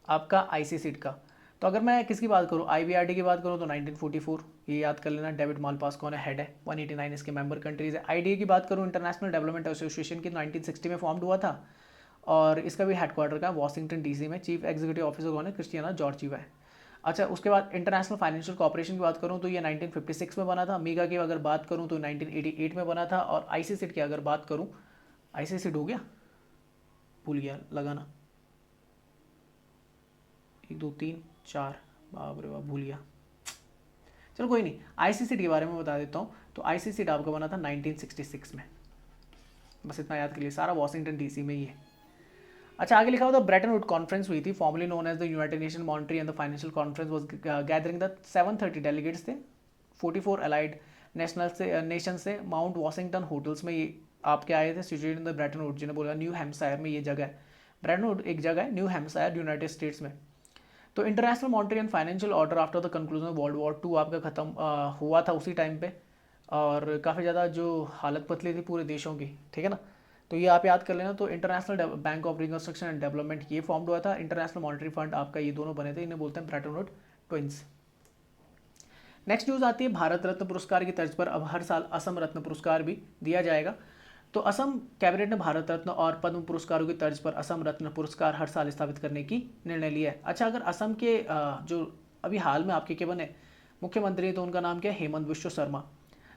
S1: आपका आईसीसीड का। तो अगर मैं किसकी बात करूँ, आईबीआरडी की बात करूँ तो 1944, ये याद कर लेना। डेविड मालपास कौन है, हेड है। 189 इसके मेंबर कंट्रीज है। आईडीए की बात करूँ, इंटरनेशनल डेवलपमेंट एसोसिएशन की 1960 में फॉर्म हुआ था, और इसका भी हेडक्वार्टर का वॉशिंगटन डीसी में। चीफ एग्जीक्यूटिव ऑफिसर कौन है, क्रिस्टियाना जॉर्जिवा है। अच्छा, उसके बाद इंटरनेशनल फाइनेंशियल कॉर्पोरेशन की बात करूँ तो ये 1956 में बना था। मीगा की अगर बात करूँ तो 1988 में बना था। और आईसीसीड की अगर बात करूँ, आईसीसीड हो गया, भूल गया लगाना, 1 2 3 4, बाप रे बाप भूल गया, चलो कोई नहीं। आईसीसीड के बारे में बता देता हूँ। तो आईसीसीड आपका बना था 1966 में, बस इतना याद कर लिए, सारा वॉशिंगटन डीसी में ही है। अच्छा, आगे लिखा हुआ था ब्रेटन वुड कॉन्फ्रेंस हुई थी, formally known as the United Nation monetary and the financial conference was gathering the 730 delegates थे 44 अलाइड नेशन से माउंट वॉशिंगटन होटल्स में ये आपके आए थे, situated in the Bretton wood, जिन्हें बोला न्यू हैम्पशायर में ये जगह है। ब्रेटन वुड एक जगह है, न्यू हैम्पशायर यूनाइटेड स्टेट्स में। तो international monetary and financial order after the conclusion of world war 2 आपका खत्म हुआ था उसी टाइम पे, और काफ़ी ज़्यादा जो हालत पतली थी पूरे देशों की, ठीक है ना। तो ये आप याद कर लेना। तो international bank of reconstruction and development ये फॉर्म हुआ था। इंटरनेशनल मॉनेटरी फंड आपका ये दोनों बने थे, इन्हें बोलते हैं Brayton would twins. Next news आती है भारत रत्न पुरस्कार की तर्ज पर अब हर साल असम रत्न पुरस्कार भी दिया जाएगा। तो असम कैबिनेट ने भारत रत्न और पद्म पुरस्कारों की तर्ज पर असम रत्न पुरस्कार हर साल स्थापित करने की निर्णय लिया है। अच्छा, अगर असम के जो अभी हाल में आपके क्या बने मुख्यमंत्री, तो उनका नाम क्या है, हेमंत बिश्व शर्मा।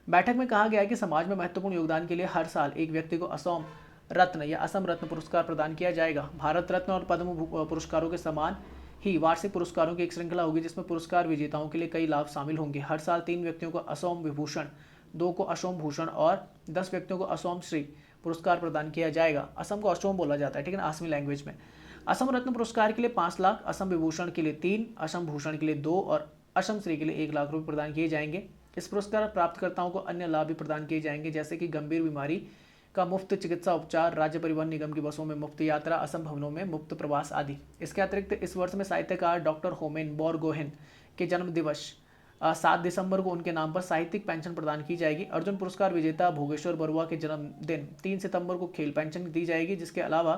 S1: बैठक में कहा गया है कि समाज में महत्वपूर्ण योगदान के लिए हर साल एक व्यक्ति को असम रत्न या असम रत्न पुरस्कार प्रदान किया जाएगा। भारत रत्न और पद्म पुरस्कारों के समान ही वार्षिक पुरस्कारों की एक श्रृंखला होगी, जिसमें पुरस्कार विजेताओं के लिए कई लाभ शामिल होंगे। हर साल 3 व्यक्तियों को असम विभूषण, 2 को असम भूषण और 10 व्यक्तियों को असम श्री पुरस्कार प्रदान किया जाएगा। असम को असम बोला जाता है, ठीक है ना, असमी लैंग्वेज में। असम रत्न पुरस्कार के लिए 5 लाख, असम विभूषण के लिए 3, असम भूषण के लिए 2 और असम श्री के लिए 1 लाख रुपये प्रदान किए जाएंगे। इस पुरस्कार प्राप्तकर्ताओं को अन्य लाभ भी प्रदान किए जाएंगे, जैसे कि गंभीर बीमारी का मुफ्त चिकित्सा उपचार, राज्य परिवहन निगम की बसों में मुफ्त यात्रा, असम भवनों में मुफ्त प्रवास आदि। इसके अतिरिक्त इस वर्ष में साहित्यकार डॉक्टर होमेन बोरगोहेन के जन्म दिवस 7 दिसंबर को उनके नाम पर साहित्यिक पेंशन प्रदान की जाएगी। अर्जुन पुरस्कार विजेता भोगेश्वर बरुआ के जन्मदिन 3 सितंबर को खेल पेंशन दी जाएगी, जिसके अलावा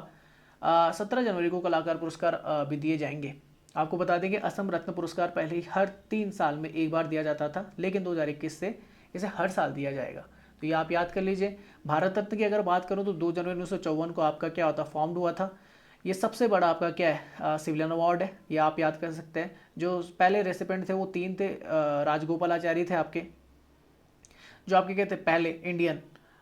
S1: 17 जनवरी को कलाकार पुरस्कार भी दिए जाएंगे। आपको बता दें कि असम रत्न पुरस्कार पहले ही हर 3 साल में एक बार दिया जाता था, लेकिन 2021 से इसे हर साल दिया जाएगा। तो ये आप याद कर लीजिए। भारत रत्न की अगर बात करूँ तो 2 जनवरी 1954 को आपका क्या होता फॉर्म हुआ था। ये सबसे बड़ा आपका क्या है सिविलियन अवार्ड है, ये आप याद कर सकते हैं। जो पहले रेसिपेंट थे वो 3 थे, राजगोपालाचारी थे आपके, जो आपके कहते पहले इंडियन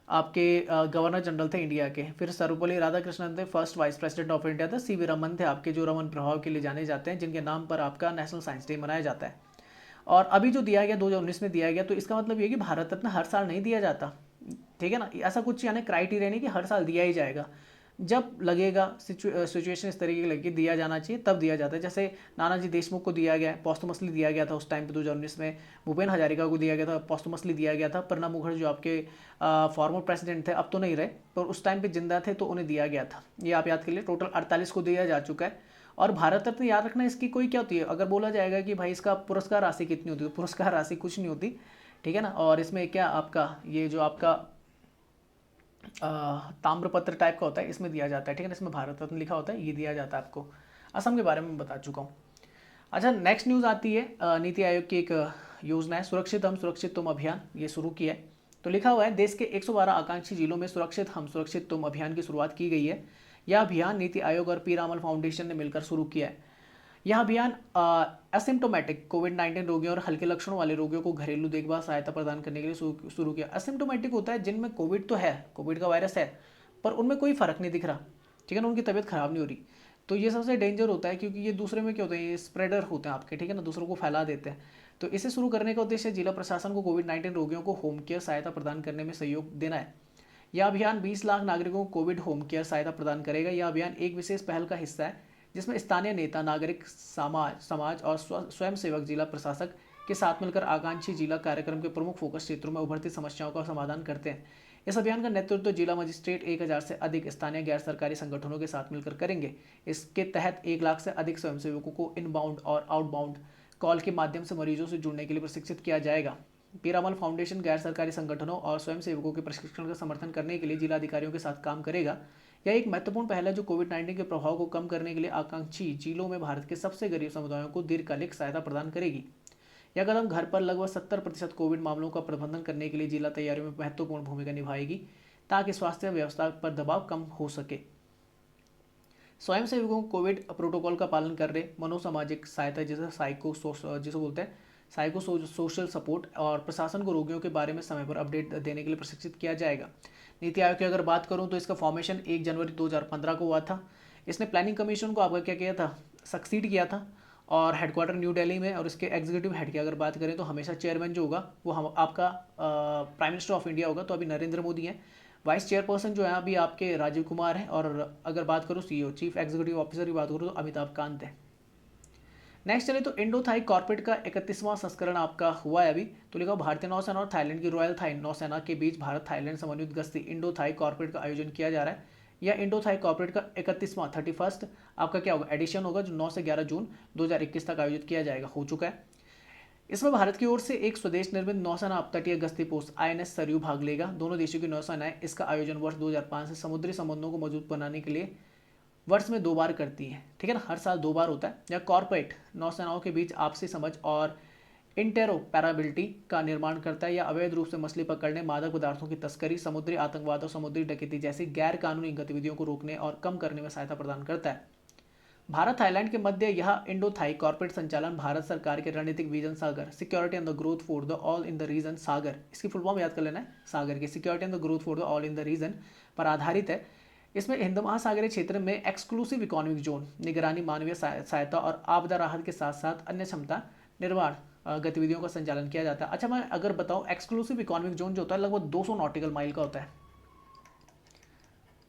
S1: आपके गवर्नर जनरल थे इंडिया के। फिर सर्वपल्ली राधाकृष्णन थे, first vice president of India थे। सीवी रमन थे आपके, जो रमन प्रभाव के लिए जाने जाते हैं, जिनके नाम पर आपका नेशनल साइंस डे मनाया जाता है। और अभी जो दिया गया 2019 में दिया गया, तो इसका मतलब ये कि भारत रत्न हर साल नहीं दिया जाता, ठीक है ना। ऐसा कुछ यानी क्राइटेरिया नहीं कि हर साल दिया ही जाएगा, जब लगेगा सिचुएशन इस तरीके की लगी दिया जाना चाहिए तब दिया जाता है। जैसे नानाजी देशमुख को दिया गया, पोस्टमसली दिया गया था उस टाइम पे 2019 में। भूपेन हजारिका को दिया गया था, पोस्टमसली दिया गया था। प्रणब मुखर्जी जो आपके फॉर्मर प्रेसिडेंट थे, अब तो नहीं रहे, पर उस टाइम पे जिंदा थे तो उन्हें दिया गया था। ये आप याद कर लिए। टोटल 48 को दिया जा चुका है। और भारत रत्न याद रखना, इसकी कोई क्या होती है, अगर बोला जाएगा कि भाई इसका पुरस्कार राशि कितनी होती है, तो पुरस्कार राशि कुछ नहीं होती, ठीक है ना। और इसमें क्या आपका ये जो आपका ताम्रपत्र टाइप का होता है, इसमें दिया जाता है, ठीक है ना। इसमें भारत रत्न लिखा होता है, ये दिया जाता है आपको। असम के बारे में बता चुका हूँ। अच्छा, नेक्स्ट न्यूज़ आती है नीति आयोग की एक योजना है सुरक्षित हम सुरक्षित तुम अभियान, ये शुरू किया है। तो लिखा हुआ है देश के 112 आकांक्षी जिलों में सुरक्षित हम सुरक्षित तुम अभियान की शुरुआत की गई है। यह अभियान नीति आयोग और पीरामल फाउंडेशन ने मिलकर शुरू किया है। यह अभियान एसिम्टोमेटिक कोविड-19 रोगियों और हल्के लक्षणों वाले रोगियों को घरेलू देखभाल सहायता प्रदान करने के लिए शुरू किया। एसिम्टोमेटिक होता है जिनमें कोविड तो है, कोविड का वायरस है, पर उनमें कोई फर्क नहीं दिख रहा, ठीक है ना, उनकी तबीयत खराब नहीं हो रही। तो ये सबसे डेंजर होता है क्योंकि ये दूसरे में क्या होते हैं, ये स्प्रेडर होते हैं आपके, ठीक है ना, दूसरों को फैला देते हैं। तो इसे शुरू करने का उद्देश्य जिला प्रशासन को कोविड-19 रोगियों को होम केयर सहायता प्रदान करने में सहयोग देना है। यह अभियान 20 लाख नागरिकों को कोविड होम केयर सहायता प्रदान करेगा। यह अभियान एक विशेष पहल का हिस्सा है जिसमें स्थानीय नेता, नागरिक, समाज और स्वयंसेवक जिला प्रशासक के साथ मिलकर आकांक्षी जिला कार्यक्रम के प्रमुख फोकस क्षेत्रों में उभरती समस्याओं का समाधान करते हैं। इस अभियान का नेतृत्व जिला मजिस्ट्रेट 1000 से अधिक स्थानीय गैर सरकारी संगठनों के साथ मिलकर करेंगे। इसके तहत 1 लाख से अधिक स्वयंसेवकों को इनबाउंड और आउटबाउंड कॉल के माध्यम से मरीजों से जुड़ने के लिए प्रशिक्षित किया जाएगा। पीरामल फाउंडेशन गैर सरकारी संगठनों और स्वयंसेवकों के प्रशिक्षण का समर्थन करने के लिए जिला अधिकारियों के साथ काम करेगा। यह एक महत्वपूर्ण पहल है जो कोविड-19 के प्रभाव को कम करने के लिए आकांक्षी जिलों में भारत के सबसे गरीब समुदायों को दीर्घकालिक सहायता प्रदान करेगी। यह कदम घर पर लगभग 70% कोविड मामलों का प्रबंधन करने के लिए जिला तैयारियों में महत्वपूर्ण भूमिका निभाएगी ताकि स्वास्थ्य व्यवस्था पर दबाव कम हो सके। स्वयंसेवकों को कोविड प्रोटोकॉल का पालन कर रहे मनोसामाजिक सहायता जिसे बोलते हैं साइको सोशल सपोर्ट और प्रशासन को रोगियों के बारे में समय पर अपडेट देने के लिए प्रशिक्षित किया जाएगा। नीति आयोग की अगर बात करूं तो इसका फॉर्मेशन 1 जनवरी 2015 को हुआ था। इसने प्लानिंग कमीशन को आपका क्या किया था, सक्सीड किया था, और हेडक्वार्टर न्यू दिल्ली में। और इसके एग्जीक्यूटिव हेड की अगर बात करें तो हमेशा चेयरमैन जो होगा वो हम आपका प्राइम मिनिस्टर ऑफ इंडिया होगा, तो अभी नरेंद्र मोदी हैं। वाइस चेयरपर्सन जो है अभी आपके राजीव कुमार हैं, और अगर बात करूँ सीईओ चीफ एग्जीक्यूटिव ऑफिसर की बात करूँ तो अमिताभ कांत है। नेक्स्ट चले तो इंडो थाई कॉर्पोरेट का 31वां संस्करण आपका हुआ है अभी। तो लिखा भारतीय नौसेना और थाईलैंड की रॉयल थाई नौसेना के बीच भारत थाईलैंड समन्वित गश्ती इंडो थाई कॉर्पोरेट का आयोजन किया जा रहा है। यह इंडो थाई कॉर्पोरेट का 31वां 31st आपका क्या होगा, एडिशन होगा, जो 9 से 11 जून 2021 तक आयोजित किया जाएगा, हो चुका है। इसमें भारत की ओर से एक स्वदेश निर्मित नौसेना अपतटीय गश्ती पोस्ट INS सरयू भाग लेगा। दोनों देशों की नौसेनाएं इसका आयोजन वर्ष 2005 से समुद्री संबंधों को मजबूत बनाने के लिए वर्ष में 2 बार करती है, ठीक है ना, हर साल 2 बार होता है। यह कॉर्पोरेट नौसेनाओं के बीच आपसी समझ और इंटेरोपैराबिलिटी का निर्माण करता है। यह अवैध रूप से मछली पकड़ने, मादक पदार्थों की तस्करी, समुद्री आतंकवाद और समुद्री डकैती जैसी गैर कानूनी गतिविधियों को रोकने और कम करने में सहायता प्रदान करता है। भारत थाईलैंड के मध्य यह इंडो थाई कॉर्पोरेट संचालन भारत सरकार के रणनीतिक vision SAGAR security and the growth for the all in the region SAGAR, इसकी फुल फॉर्म याद कर लेना है, सागर की security and the growth for the all in the region पर आधारित है। इसमें हिंद महासागरीय क्षेत्र में एक्सक्लूसिव इकोनॉमिक जोन, निगरानी, मानवीय सहायता और आपदा राहत के साथ साथ अन्य क्षमता निर्माण गतिविधियों का संचालन किया जाता है। अच्छा, मैं अगर बताऊं, एक्सक्लूसिव इकोनॉमिक जोन जो होता है लगभग 200 नॉटिकल माइल का होता है,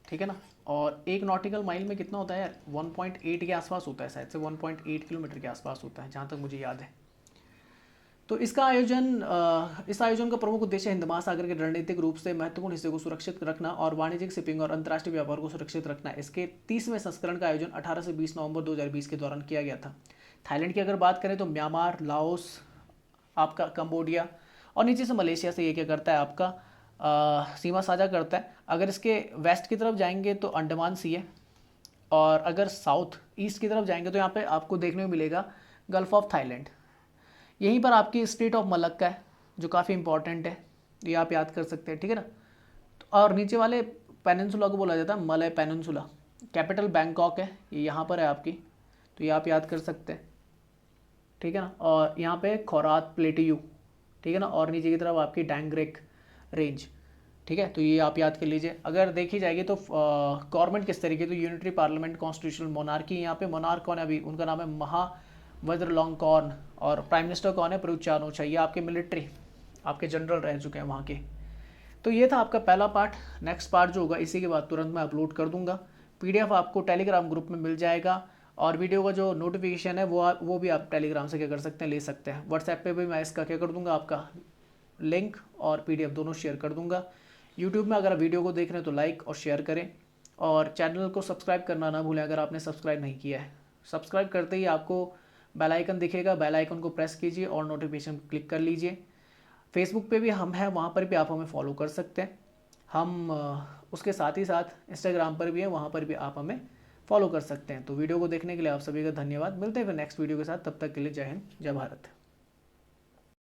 S1: ठीक है ना, और 1 नॉटिकल माइल में कितना होता है यार, 1.8 के आसपास होता है, शायद से 1.8 किलोमीटर के आसपास होता है जहाँ तक मुझे याद है। तो इसका इस आयोजन का प्रमुख उद्देश्य हिंद महासागर के रणनीतिक रूप से महत्वपूर्ण हिस्से को सुरक्षित रखना और वाणिज्यिक शिपिंग और अंतर्राष्ट्रीय व्यापार को सुरक्षित रखना है। इसके 30वें संस्करण का आयोजन 18 से 20 नवंबर 2020 के दौरान किया गया था। थाईलैंड की अगर बात करें तो म्यांमार, लाओस, आपका कंबोडिया और नीचे से मलेशिया से ये क्या करता है, आपका सीमा साझा करता है। अगर इसके वेस्ट की तरफ जाएंगे तो अंडमान सी है, और अगर साउथ ईस्ट की तरफ जाएंगे तो यहाँ पे आपको देखने को मिलेगा गल्फ ऑफ थाईलैंड। यहीं पर आपकी स्ट्रेट ऑफ मलक्का है जो काफ़ी इंपॉर्टेंट है, ये आप याद कर सकते हैं, ठीक है ना। तो और नीचे वाले पेनिनसुला को बोला जाता है मलय पेनिनसुला। कैपिटल बैंकॉक है, ये यहाँ पर है आपकी, तो ये आप याद कर सकते हैं, ठीक है ना। और यहाँ पे खोरात प्लेटियू, ठीक है ना, और नीचे की तरफ आपकी डैंगरेक रेंज, ठीक है, तो ये आप याद कर लीजिए। अगर देखी जाएगी तो गवर्नमेंट किस तरीके, तो यूनिटरी पार्लियामेंट कॉन्स्टिट्यूशनल मोनार्की, यहाँ पे मोनार्क कौन है अभी, उनका नाम है महावज्रलॉन्गकॉर्न, और प्राइम मिनिस्टर कौन है, प्रयुक्त चान-ओ-चा, ये आपके मिलिट्री आपके जनरल रह चुके हैं वहाँ के। तो ये था आपका पहला पार्ट। नेक्स्ट पार्ट जो होगा इसी के बाद तुरंत मैं अपलोड कर दूंगा। PDF आपको टेलीग्राम ग्रुप में मिल जाएगा, और वीडियो का जो नोटिफिकेशन है वो भी आप टेलीग्राम से क्या कर सकते हैं, ले सकते हैं। व्हाट्सएप पे भी मैं इसका क्या कर दूंगा, आपका लिंक और PDF दोनों शेयर कर दूंगा। यूट्यूब में अगर वीडियो को देख रहे हैं तो लाइक और शेयर करें, और चैनल को सब्सक्राइब करना ना भूलें अगर आपने सब्सक्राइब नहीं किया है। सब्सक्राइब करते ही आपको बेल आइकन दिखेगा, बेल आइकन को प्रेस कीजिए और नोटिफिकेशन क्लिक कर लीजिए। फेसबुक पे भी हम हैं, वहाँ पर भी आप हमें फॉलो कर सकते हैं। हम उसके साथ ही साथ इंस्टाग्राम पर भी हैं, वहाँ पर भी आप हमें फॉलो कर सकते हैं। तो वीडियो को देखने के लिए आप सभी का धन्यवाद। मिलते हैं फिर नेक्स्ट वीडियो के साथ, तब तक के लिए जय हिंद, जय भारत।